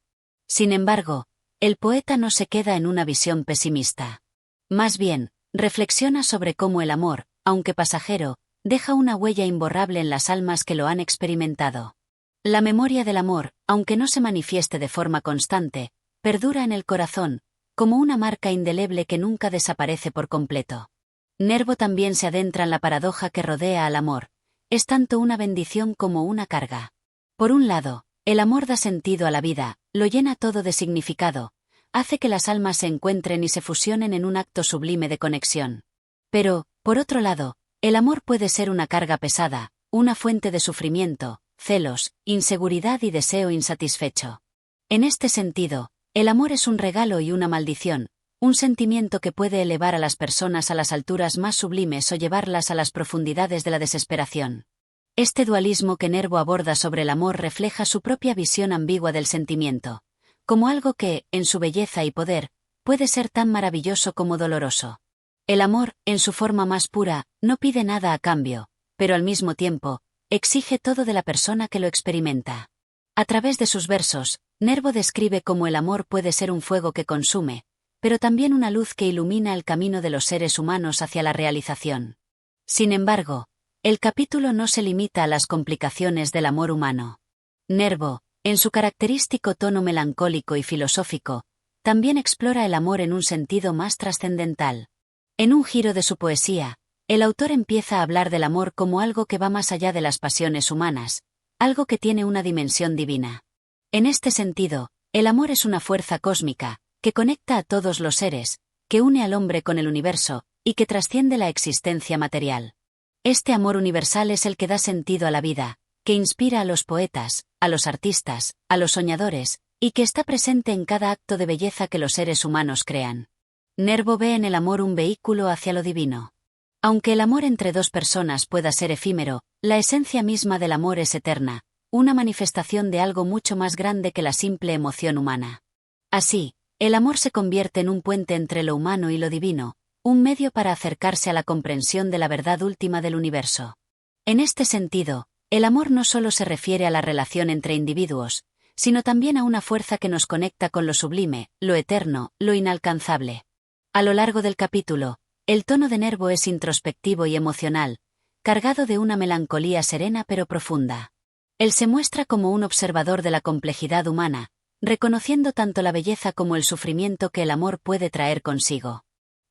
Speaker 1: Sin embargo, el poeta no se queda en una visión pesimista. Más bien, reflexiona sobre cómo el amor, aunque pasajero, deja una huella imborrable en las almas que lo han experimentado. La memoria del amor, aunque no se manifieste de forma constante, perdura en el corazón, como una marca indeleble que nunca desaparece por completo. Nervo también se adentra en la paradoja que rodea al amor. Es tanto una bendición como una carga. Por un lado, el amor da sentido a la vida, lo llena todo de significado, hace que las almas se encuentren y se fusionen en un acto sublime de conexión. Pero, por otro lado, el amor puede ser una carga pesada, una fuente de sufrimiento, celos, inseguridad y deseo insatisfecho. En este sentido, el amor es un regalo y una maldición, un sentimiento que puede elevar a las personas a las alturas más sublimes o llevarlas a las profundidades de la desesperación. Este dualismo que Nervo aborda sobre el amor refleja su propia visión ambigua del sentimiento, como algo que, en su belleza y poder, puede ser tan maravilloso como doloroso. El amor, en su forma más pura, no pide nada a cambio, pero al mismo tiempo, exige todo de la persona que lo experimenta. A través de sus versos, Nervo describe cómo el amor puede ser un fuego que consume, pero también una luz que ilumina el camino de los seres humanos hacia la realización. Sin embargo, el capítulo no se limita a las complicaciones del amor humano. Nervo, en su característico tono melancólico y filosófico, también explora el amor en un sentido más trascendental. En un giro de su poesía, el autor empieza a hablar del amor como algo que va más allá de las pasiones humanas, algo que tiene una dimensión divina. En este sentido, el amor es una fuerza cósmica, que conecta a todos los seres, que une al hombre con el universo, y que trasciende la existencia material. Este amor universal es el que da sentido a la vida, que inspira a los poetas, a los artistas, a los soñadores, y que está presente en cada acto de belleza que los seres humanos crean. Nervo ve en el amor un vehículo hacia lo divino. Aunque el amor entre dos personas pueda ser efímero, la esencia misma del amor es eterna, una manifestación de algo mucho más grande que la simple emoción humana. Así, el amor se convierte en un puente entre lo humano y lo divino, un medio para acercarse a la comprensión de la verdad última del universo. En este sentido, el amor no solo se refiere a la relación entre individuos, sino también a una fuerza que nos conecta con lo sublime, lo eterno, lo inalcanzable. A lo largo del capítulo, el tono de Nervo es introspectivo y emocional, cargado de una melancolía serena pero profunda. Él se muestra como un observador de la complejidad humana, reconociendo tanto la belleza como el sufrimiento que el amor puede traer consigo.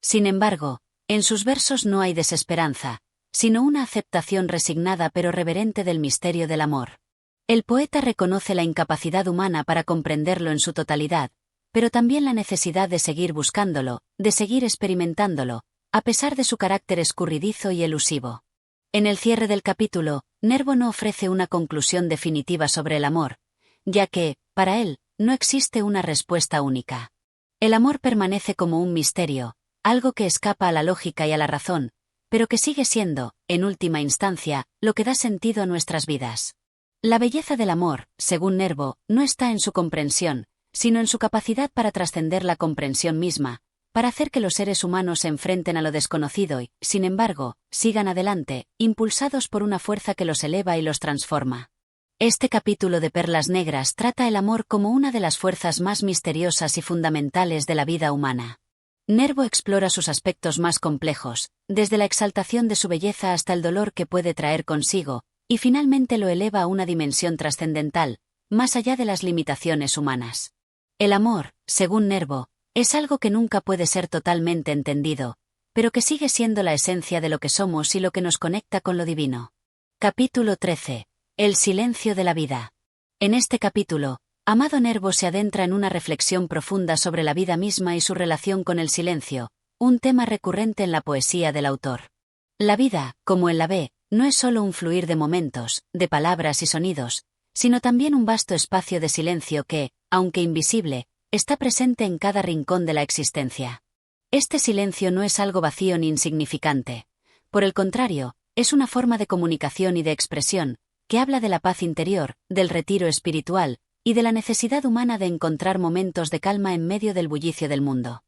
Speaker 1: Sin embargo, en sus versos no hay desesperanza, sino una aceptación resignada pero reverente del misterio del amor. El poeta reconoce la incapacidad humana para comprenderlo en su totalidad, pero también la necesidad de seguir buscándolo, de seguir experimentándolo, a pesar de su carácter escurridizo y elusivo. En el cierre del capítulo, Nervo no ofrece una conclusión definitiva sobre el amor, ya que, para él, no existe una respuesta única. El amor permanece como un misterio, algo que escapa a la lógica y a la razón, pero que sigue siendo, en última instancia, lo que da sentido a nuestras vidas. La belleza del amor, según Nervo, no está en su comprensión, sino en su capacidad para trascender la comprensión misma, para hacer que los seres humanos se enfrenten a lo desconocido y, sin embargo, sigan adelante, impulsados por una fuerza que los eleva y los transforma. Este capítulo de Perlas Negras trata el amor como una de las fuerzas más misteriosas y fundamentales de la vida humana. Nervo explora sus aspectos más complejos, desde la exaltación de su belleza hasta el dolor que puede traer consigo, y finalmente lo eleva a una dimensión trascendental, más allá de las limitaciones humanas. El amor, según Nervo, es algo que nunca puede ser totalmente entendido, pero que sigue siendo la esencia de lo que somos y lo que nos conecta con lo divino. Capítulo 13. El silencio de la vida. En este capítulo, Amado Nervo se adentra en una reflexión profunda sobre la vida misma y su relación con el silencio, un tema recurrente en la poesía del autor. La vida, como él la ve, no es solo un fluir de momentos, de palabras y sonidos, sino también un vasto espacio de silencio que, aunque invisible, está presente en cada rincón de la existencia. Este silencio no es algo vacío ni insignificante. Por el contrario, es una forma de comunicación y de expresión, que habla de la paz interior, del retiro espiritual, y de la necesidad humana de encontrar momentos de calma en medio del bullicio del mundo.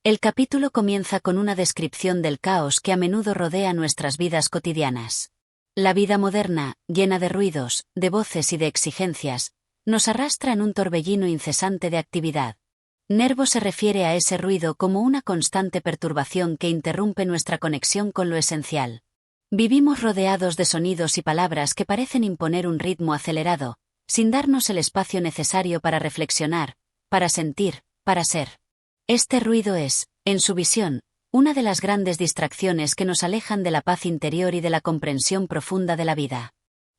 Speaker 1: El capítulo comienza con una descripción del caos que a menudo rodea nuestras vidas cotidianas. La vida moderna, llena de ruidos, de voces y de exigencias, nos arrastra en un torbellino incesante de actividad. Nervo se refiere a ese ruido como una constante perturbación que interrumpe nuestra conexión con lo esencial. Vivimos rodeados de sonidos y palabras que parecen imponer un ritmo acelerado, sin darnos el espacio necesario para reflexionar, para sentir, para ser. Este ruido es, en su visión, una de las grandes distracciones que nos alejan de la paz interior y de la comprensión profunda de la vida.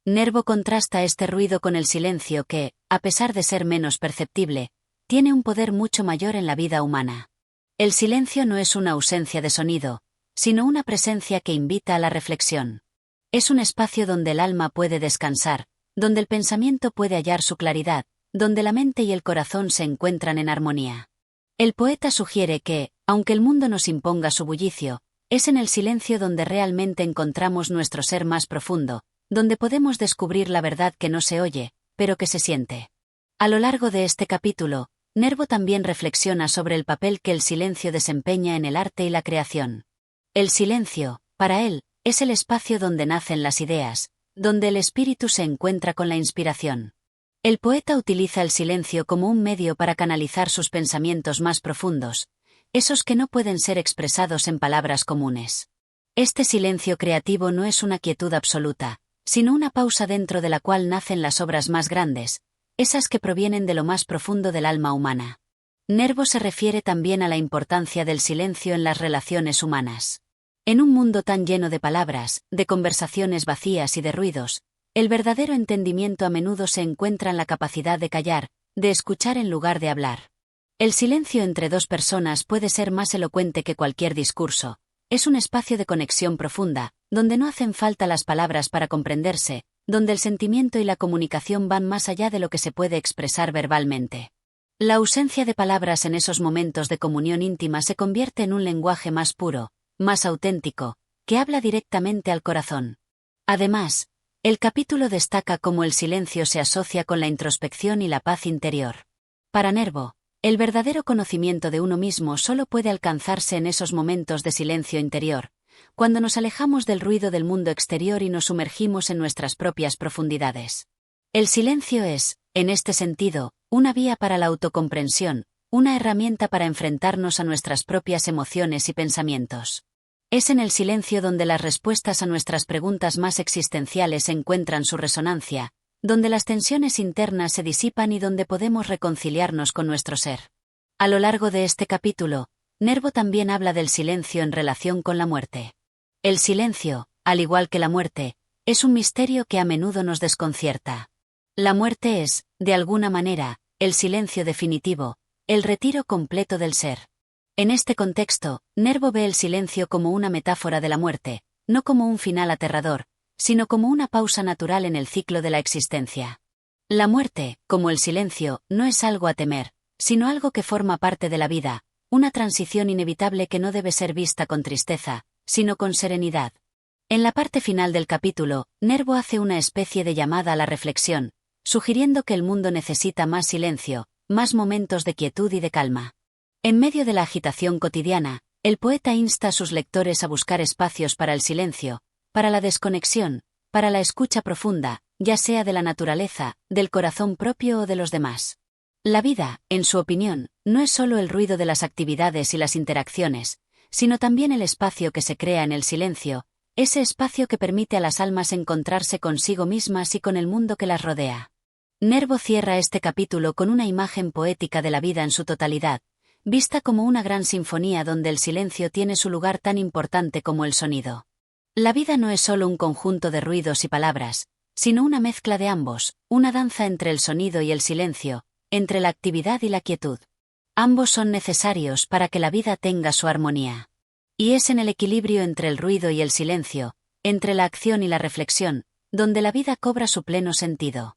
Speaker 1: Nervo contrasta este ruido con el silencio que, a pesar de ser menos perceptible, tiene un poder mucho mayor en la vida humana. El silencio no es una ausencia de sonido, sino una presencia que invita a la reflexión. Es un espacio donde el alma puede descansar, donde el pensamiento puede hallar su claridad, donde la mente y el corazón se encuentran en armonía. El poeta sugiere que, aunque el mundo nos imponga su bullicio, es en el silencio donde realmente encontramos nuestro ser más profundo, donde podemos descubrir la verdad que no se oye, pero que se siente. A lo largo de este capítulo, Nervo también reflexiona sobre el papel que el silencio desempeña en el arte y la creación. El silencio, para él, es el espacio donde nacen las ideas, donde el espíritu se encuentra con la inspiración. El poeta utiliza el silencio como un medio para canalizar sus pensamientos más profundos, esos que no pueden ser expresados en palabras comunes. Este silencio creativo no es una quietud absoluta, sino una pausa dentro de la cual nacen las obras más grandes, esas que provienen de lo más profundo del alma humana. Nervo se refiere también a la importancia del silencio en las relaciones humanas. En un mundo tan lleno de palabras, de conversaciones vacías y de ruidos, el verdadero entendimiento a menudo se encuentra en la capacidad de callar, de escuchar en lugar de hablar. El silencio entre dos personas puede ser más elocuente que cualquier discurso. Es un espacio de conexión profunda, donde no hacen falta las palabras para comprenderse, donde el sentimiento y la comunicación van más allá de lo que se puede expresar verbalmente. La ausencia de palabras en esos momentos de comunión íntima se convierte en un lenguaje más puro, más auténtico, que habla directamente al corazón. Además, el capítulo destaca cómo el silencio se asocia con la introspección y la paz interior. Para Nervo, el verdadero conocimiento de uno mismo solo puede alcanzarse en esos momentos de silencio interior, cuando nos alejamos del ruido del mundo exterior y nos sumergimos en nuestras propias profundidades. El silencio es, en este sentido, una vía para la autocomprensión, una herramienta para enfrentarnos a nuestras propias emociones y pensamientos. Es en el silencio donde las respuestas a nuestras preguntas más existenciales encuentran su resonancia, donde las tensiones internas se disipan y donde podemos reconciliarnos con nuestro ser. A lo largo de este capítulo, Nervo también habla del silencio en relación con la muerte. El silencio, al igual que la muerte, es un misterio que a menudo nos desconcierta. La muerte es, de alguna manera, el silencio definitivo, el retiro completo del ser. En este contexto, Nervo ve el silencio como una metáfora de la muerte, no como un final aterrador, sino como una pausa natural en el ciclo de la existencia. La muerte, como el silencio, no es algo a temer, sino algo que forma parte de la vida, una transición inevitable que no debe ser vista con tristeza, sino con serenidad. En la parte final del capítulo, Nervo hace una especie de llamada a la reflexión, sugiriendo que el mundo necesita más silencio, más momentos de quietud y de calma. En medio de la agitación cotidiana, el poeta insta a sus lectores a buscar espacios para el silencio, para la desconexión, para la escucha profunda, ya sea de la naturaleza, del corazón propio o de los demás. La vida, en su opinión, no es solo el ruido de las actividades y las interacciones, sino también el espacio que se crea en el silencio, ese espacio que permite a las almas encontrarse consigo mismas y con el mundo que las rodea. Nervo cierra este capítulo con una imagen poética de la vida en su totalidad, vista como una gran sinfonía donde el silencio tiene su lugar tan importante como el sonido. La vida no es solo un conjunto de ruidos y palabras, sino una mezcla de ambos, una danza entre el sonido y el silencio, entre la actividad y la quietud. Ambos son necesarios para que la vida tenga su armonía. Y es en el equilibrio entre el ruido y el silencio, entre la acción y la reflexión, donde la vida cobra su pleno sentido.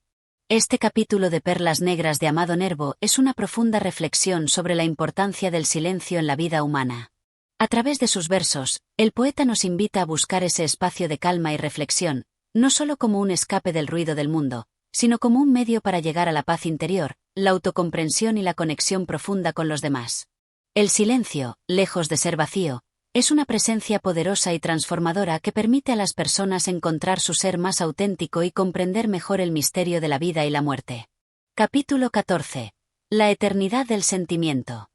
Speaker 1: Este capítulo de Perlas Negras de Amado Nervo es una profunda reflexión sobre la importancia del silencio en la vida humana. A través de sus versos, el poeta nos invita a buscar ese espacio de calma y reflexión, no solo como un escape del ruido del mundo, sino como un medio para llegar a la paz interior, la autocomprensión y la conexión profunda con los demás. El silencio, lejos de ser vacío, Es una presencia poderosa y transformadora que permite a las personas encontrar su ser más auténtico y comprender mejor el misterio de la vida y la muerte. Capítulo 14. La eternidad del sentimiento.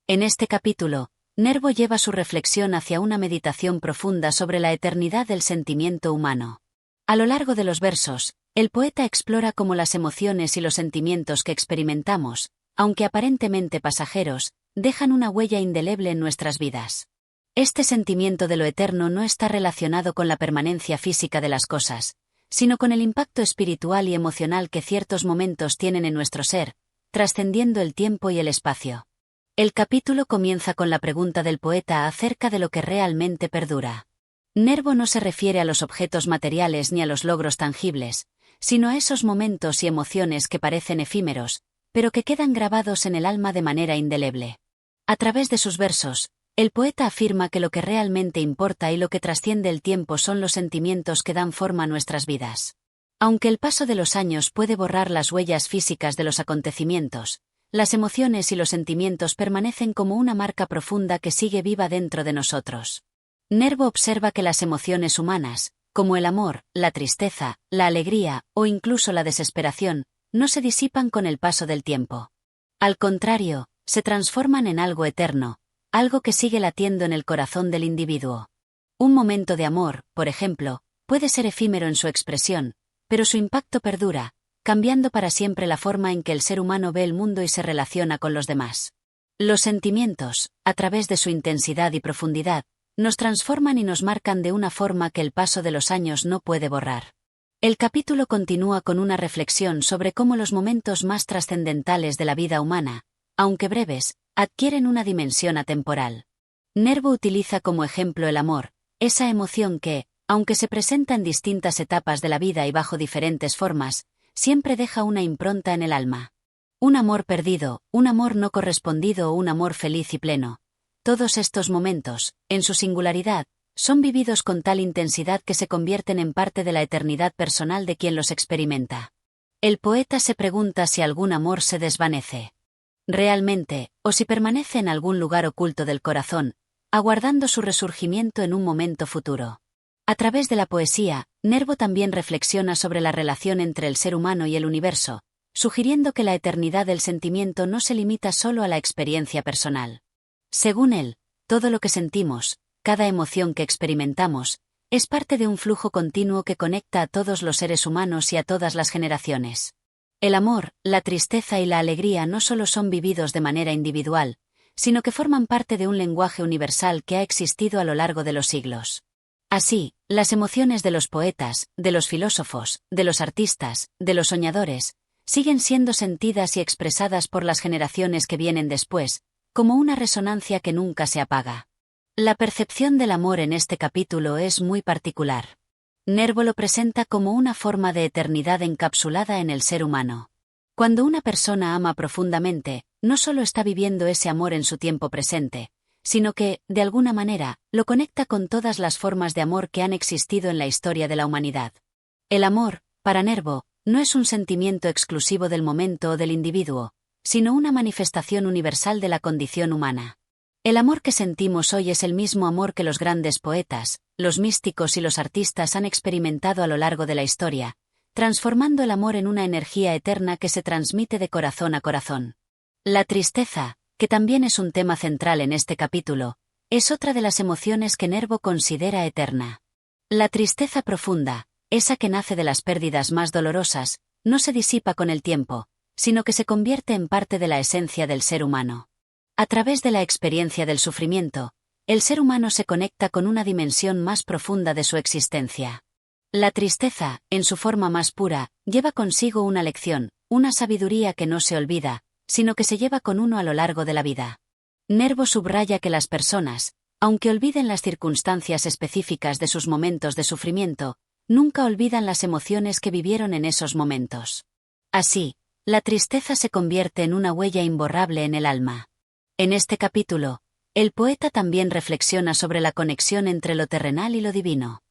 Speaker 1: En este capítulo, Nervo lleva su reflexión hacia una meditación profunda sobre la eternidad del sentimiento humano. A lo largo de los versos, el poeta explora cómo las emociones y los sentimientos que experimentamos, aunque aparentemente pasajeros, dejan una huella indeleble en nuestras vidas. Este sentimiento de lo eterno no está relacionado con la permanencia física de las cosas, sino con el impacto espiritual y emocional que ciertos momentos tienen en nuestro ser, trascendiendo el tiempo y el espacio. El capítulo comienza con la pregunta del poeta acerca de lo que realmente perdura. Nervo no se refiere a los objetos materiales ni a los logros tangibles, sino a esos momentos y emociones que parecen efímeros, pero que quedan grabados en el alma de manera indeleble. A través de sus versos, el poeta afirma que lo que realmente importa y lo que trasciende el tiempo son los sentimientos que dan forma a nuestras vidas. Aunque el paso de los años puede borrar las huellas físicas de los acontecimientos, las emociones y los sentimientos permanecen como una marca profunda que sigue viva dentro de nosotros. Nervo observa que las emociones humanas, como el amor, la tristeza, la alegría o incluso la desesperación, no se disipan con el paso del tiempo. Al contrario, se transforman en algo eterno, algo que sigue latiendo en el corazón del individuo. Un momento de amor, por ejemplo, puede ser efímero en su expresión, pero su impacto perdura, cambiando para siempre la forma en que el ser humano ve el mundo y se relaciona con los demás. Los sentimientos, a través de su intensidad y profundidad, nos transforman y nos marcan de una forma que el paso de los años no puede borrar. El capítulo continúa con una reflexión sobre cómo los momentos más trascendentales de la vida humana, aunque breves, adquieren una dimensión atemporal. Nervo utiliza como ejemplo el amor, esa emoción que, aunque se presenta en distintas etapas de la vida y bajo diferentes formas, siempre deja una impronta en el alma. Un amor perdido, un amor no correspondido o un amor feliz y pleno. Todos estos momentos, en su singularidad, son vividos con tal intensidad que se convierten en parte de la eternidad personal de quien los experimenta. El poeta se pregunta si algún amor se desvanece realmente, o si permanece en algún lugar oculto del corazón, aguardando su resurgimiento en un momento futuro. A través de la poesía, Nervo también reflexiona sobre la relación entre el ser humano y el universo, sugiriendo que la eternidad del sentimiento no se limita solo a la experiencia personal. Según él, todo lo que sentimos, cada emoción que experimentamos, es parte de un flujo continuo que conecta a todos los seres humanos y a todas las generaciones. El amor, la tristeza y la alegría no solo son vividos de manera individual, sino que forman parte de un lenguaje universal que ha existido a lo largo de los siglos. Así, las emociones de los poetas, de los filósofos, de los artistas, de los soñadores, siguen siendo sentidas y expresadas por las generaciones que vienen después, como una resonancia que nunca se apaga. La percepción del amor en este capítulo es muy particular. Nervo lo presenta como una forma de eternidad encapsulada en el ser humano. Cuando una persona ama profundamente, no solo está viviendo ese amor en su tiempo presente, sino que, de alguna manera, lo conecta con todas las formas de amor que han existido en la historia de la humanidad. El amor, para Nervo, no es un sentimiento exclusivo del momento o del individuo, sino una manifestación universal de la condición humana. El amor que sentimos hoy es el mismo amor que los grandes poetas, los místicos y los artistas han experimentado a lo largo de la historia, transformando el amor en una energía eterna que se transmite de corazón a corazón. La tristeza, que también es un tema central en este capítulo, es otra de las emociones que Nervo considera eterna. La tristeza profunda, esa que nace de las pérdidas más dolorosas, no se disipa con el tiempo, sino que se convierte en parte de la esencia del ser humano. A través de la experiencia del sufrimiento, el ser humano se conecta con una dimensión más profunda de su existencia. La tristeza, en su forma más pura, lleva consigo una lección, una sabiduría que no se olvida, sino que se lleva con uno a lo largo de la vida. Nervo subraya que las personas, aunque olviden las circunstancias específicas de sus momentos de sufrimiento, nunca olvidan las emociones que vivieron en esos momentos. Así, la tristeza se convierte en una huella imborrable en el alma. En este capítulo, el poeta también reflexiona sobre la conexión entre lo terrenal y lo divino.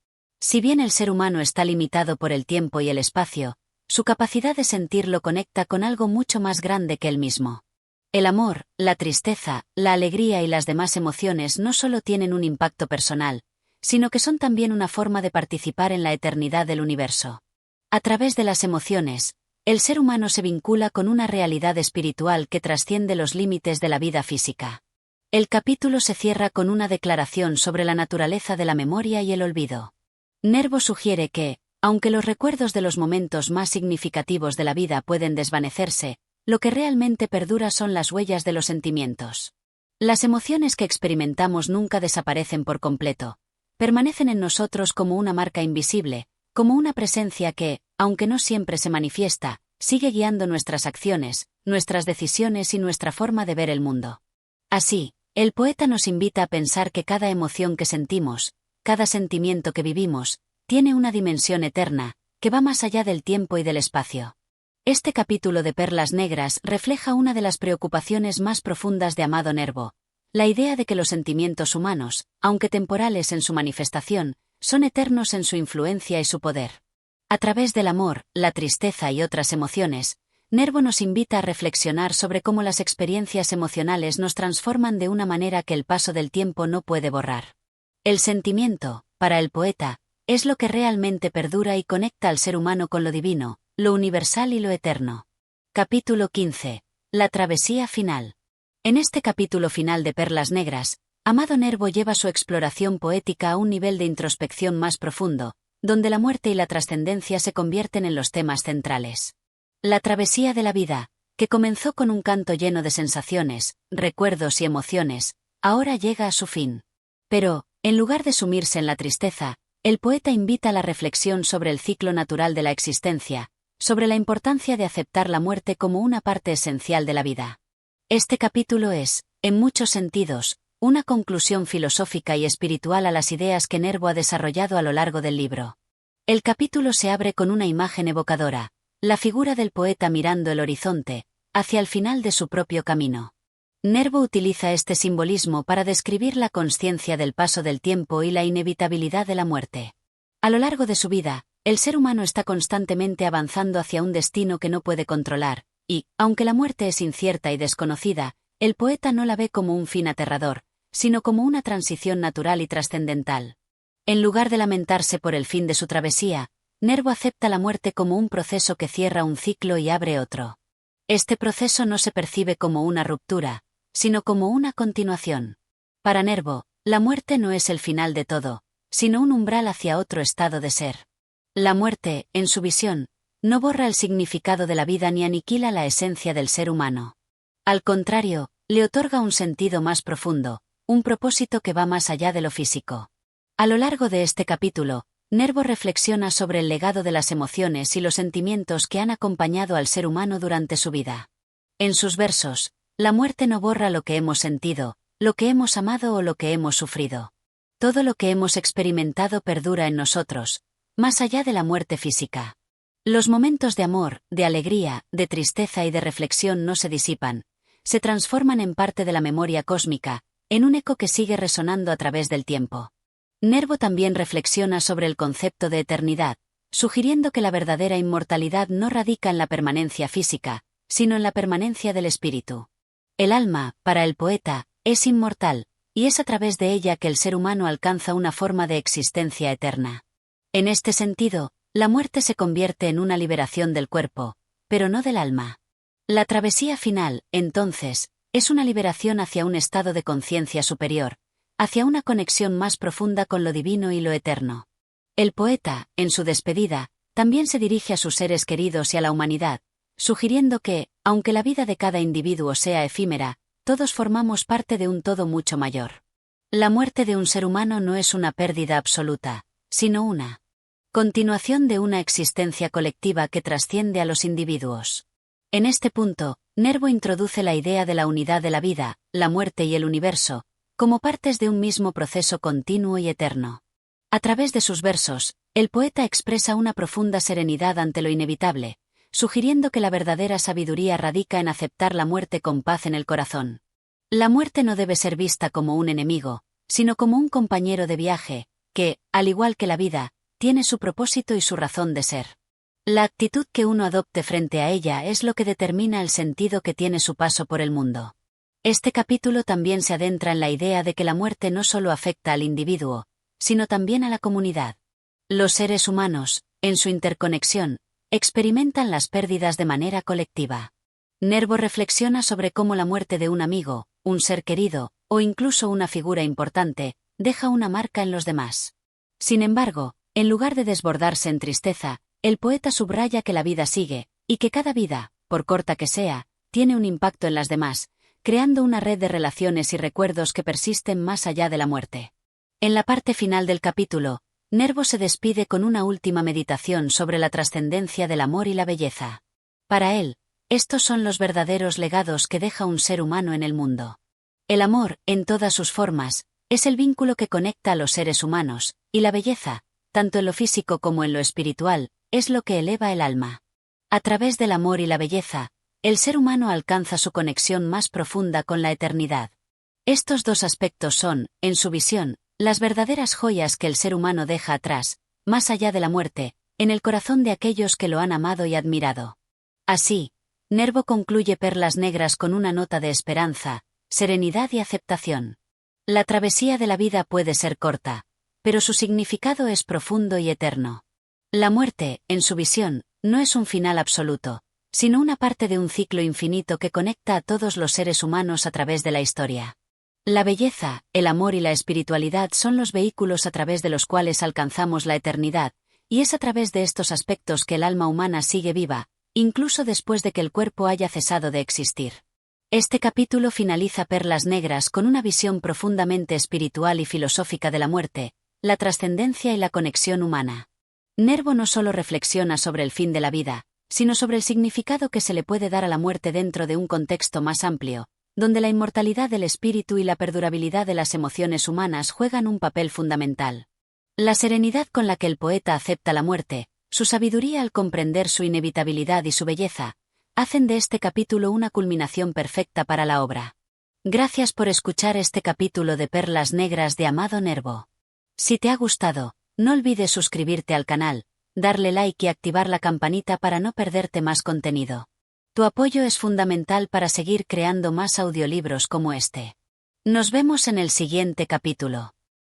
Speaker 1: Si bien el ser humano está limitado por el tiempo y el espacio, su capacidad de sentir lo conecta con algo mucho más grande que él mismo. El amor, la tristeza, la alegría y las demás emociones no solo tienen un impacto personal, sino que son también una forma de participar en la eternidad del universo. A través de las emociones, el ser humano se vincula con una realidad espiritual que trasciende los límites de la vida física. El capítulo se cierra con una declaración sobre la naturaleza de la memoria y el olvido. Nervo sugiere que, aunque los recuerdos de los momentos más significativos de la vida pueden desvanecerse, lo que realmente perdura son las huellas de los sentimientos. Las emociones que experimentamos nunca desaparecen por completo. Permanecen en nosotros como una marca invisible, como una presencia que, aunque no siempre se manifiesta, sigue guiando nuestras acciones, nuestras decisiones y nuestra forma de ver el mundo. Así, el poeta nos invita a pensar que cada emoción que sentimos, cada sentimiento que vivimos, tiene una dimensión eterna, que va más allá del tiempo y del espacio. Este capítulo de Perlas Negras refleja una de las preocupaciones más profundas de Amado Nervo, la idea de que los sentimientos humanos, aunque temporales en su manifestación, son eternos en su influencia y su poder. A través del amor, la tristeza y otras emociones, Nervo nos invita a reflexionar sobre cómo las experiencias emocionales nos transforman de una manera que el paso del tiempo no puede borrar. El sentimiento, para el poeta, es lo que realmente perdura y conecta al ser humano con lo divino, lo universal y lo eterno. Capítulo 15. La travesía final. En este capítulo final de Perlas Negras, Amado Nervo lleva su exploración poética a un nivel de introspección más profundo, donde la muerte y la trascendencia se convierten en los temas centrales. La travesía de la vida, que comenzó con un canto lleno de sensaciones, recuerdos y emociones, ahora llega a su fin. Pero, en lugar de sumirse en la tristeza, el poeta invita a la reflexión sobre el ciclo natural de la existencia, sobre la importancia de aceptar la muerte como una parte esencial de la vida. Este capítulo es, en muchos sentidos, una conclusión filosófica y espiritual a las ideas que Nervo ha desarrollado a lo largo del libro. El capítulo se abre con una imagen evocadora, la figura del poeta mirando el horizonte, hacia el final de su propio camino. Nervo utiliza este simbolismo para describir la consciencia del paso del tiempo y la inevitabilidad de la muerte. A lo largo de su vida, el ser humano está constantemente avanzando hacia un destino que no puede controlar, y, aunque la muerte es incierta y desconocida, el poeta no la ve como un fin aterrador, sino como una transición natural y trascendental. En lugar de lamentarse por el fin de su travesía, Nervo acepta la muerte como un proceso que cierra un ciclo y abre otro. Este proceso no se percibe como una ruptura, sino como una continuación. Para Nervo, la muerte no es el final de todo, sino un umbral hacia otro estado de ser. La muerte, en su visión, no borra el significado de la vida ni aniquila la esencia del ser humano. Al contrario, le otorga un sentido más profundo, un propósito que va más allá de lo físico. A lo largo de este capítulo, Nervo reflexiona sobre el legado de las emociones y los sentimientos que han acompañado al ser humano durante su vida. En sus versos, la muerte no borra lo que hemos sentido, lo que hemos amado o lo que hemos sufrido. Todo lo que hemos experimentado perdura en nosotros, más allá de la muerte física. Los momentos de amor, de alegría, de tristeza y de reflexión no se disipan, se transforman en parte de la memoria cósmica, en un eco que sigue resonando a través del tiempo. Nervo también reflexiona sobre el concepto de eternidad, sugiriendo que la verdadera inmortalidad no radica en la permanencia física, sino en la permanencia del espíritu. El alma, para el poeta, es inmortal, y es a través de ella que el ser humano alcanza una forma de existencia eterna. En este sentido, la muerte se convierte en una liberación del cuerpo, pero no del alma. La travesía final, entonces, es una liberación hacia un estado de conciencia superior, hacia una conexión más profunda con lo divino y lo eterno. El poeta, en su despedida, también se dirige a sus seres queridos y a la humanidad, sugiriendo que, aunque la vida de cada individuo sea efímera, todos formamos parte de un todo mucho mayor. La muerte de un ser humano no es una pérdida absoluta, sino una continuación de una existencia colectiva que trasciende a los individuos. En este punto, Nervo introduce la idea de la unidad de la vida, la muerte y el universo, como partes de un mismo proceso continuo y eterno. A través de sus versos, el poeta expresa una profunda serenidad ante lo inevitable, sugiriendo que la verdadera sabiduría radica en aceptar la muerte con paz en el corazón. La muerte no debe ser vista como un enemigo, sino como un compañero de viaje, que, al igual que la vida, tiene su propósito y su razón de ser. La actitud que uno adopte frente a ella es lo que determina el sentido que tiene su paso por el mundo. Este capítulo también se adentra en la idea de que la muerte no solo afecta al individuo, sino también a la comunidad. Los seres humanos, en su interconexión, experimentan las pérdidas de manera colectiva. Nervo reflexiona sobre cómo la muerte de un amigo, un ser querido, o incluso una figura importante, deja una marca en los demás. Sin embargo, en lugar de desbordarse en tristeza, el poeta subraya que la vida sigue, y que cada vida, por corta que sea, tiene un impacto en las demás, creando una red de relaciones y recuerdos que persisten más allá de la muerte. En la parte final del capítulo, Nervo se despide con una última meditación sobre la trascendencia del amor y la belleza. Para él, estos son los verdaderos legados que deja un ser humano en el mundo. El amor, en todas sus formas, es el vínculo que conecta a los seres humanos, y la belleza, tanto en lo físico como en lo espiritual, es lo que eleva el alma. A través del amor y la belleza, el ser humano alcanza su conexión más profunda con la eternidad. Estos dos aspectos son, en su visión, las verdaderas joyas que el ser humano deja atrás, más allá de la muerte, en el corazón de aquellos que lo han amado y admirado. Así, Nervo concluye Perlas Negras con una nota de esperanza, serenidad y aceptación. La travesía de la vida puede ser corta, pero su significado es profundo y eterno. La muerte, en su visión, no es un final absoluto, sino una parte de un ciclo infinito que conecta a todos los seres humanos a través de la historia. La belleza, el amor y la espiritualidad son los vehículos a través de los cuales alcanzamos la eternidad, y es a través de estos aspectos que el alma humana sigue viva, incluso después de que el cuerpo haya cesado de existir. Este capítulo finaliza Perlas Negras con una visión profundamente espiritual y filosófica de la muerte, la trascendencia y la conexión humana. Nervo no solo reflexiona sobre el fin de la vida, sino sobre el significado que se le puede dar a la muerte dentro de un contexto más amplio, donde la inmortalidad del espíritu y la perdurabilidad de las emociones humanas juegan un papel fundamental. La serenidad con la que el poeta acepta la muerte, su sabiduría al comprender su inevitabilidad y su belleza, hacen de este capítulo una culminación perfecta para la obra. Gracias por escuchar este capítulo de Perlas Negras de Amado Nervo. Si te ha gustado, no olvides suscribirte al canal, darle like y activar la campanita para no perderte más contenido. Tu apoyo es fundamental para seguir creando más audiolibros como este. Nos vemos en el siguiente capítulo.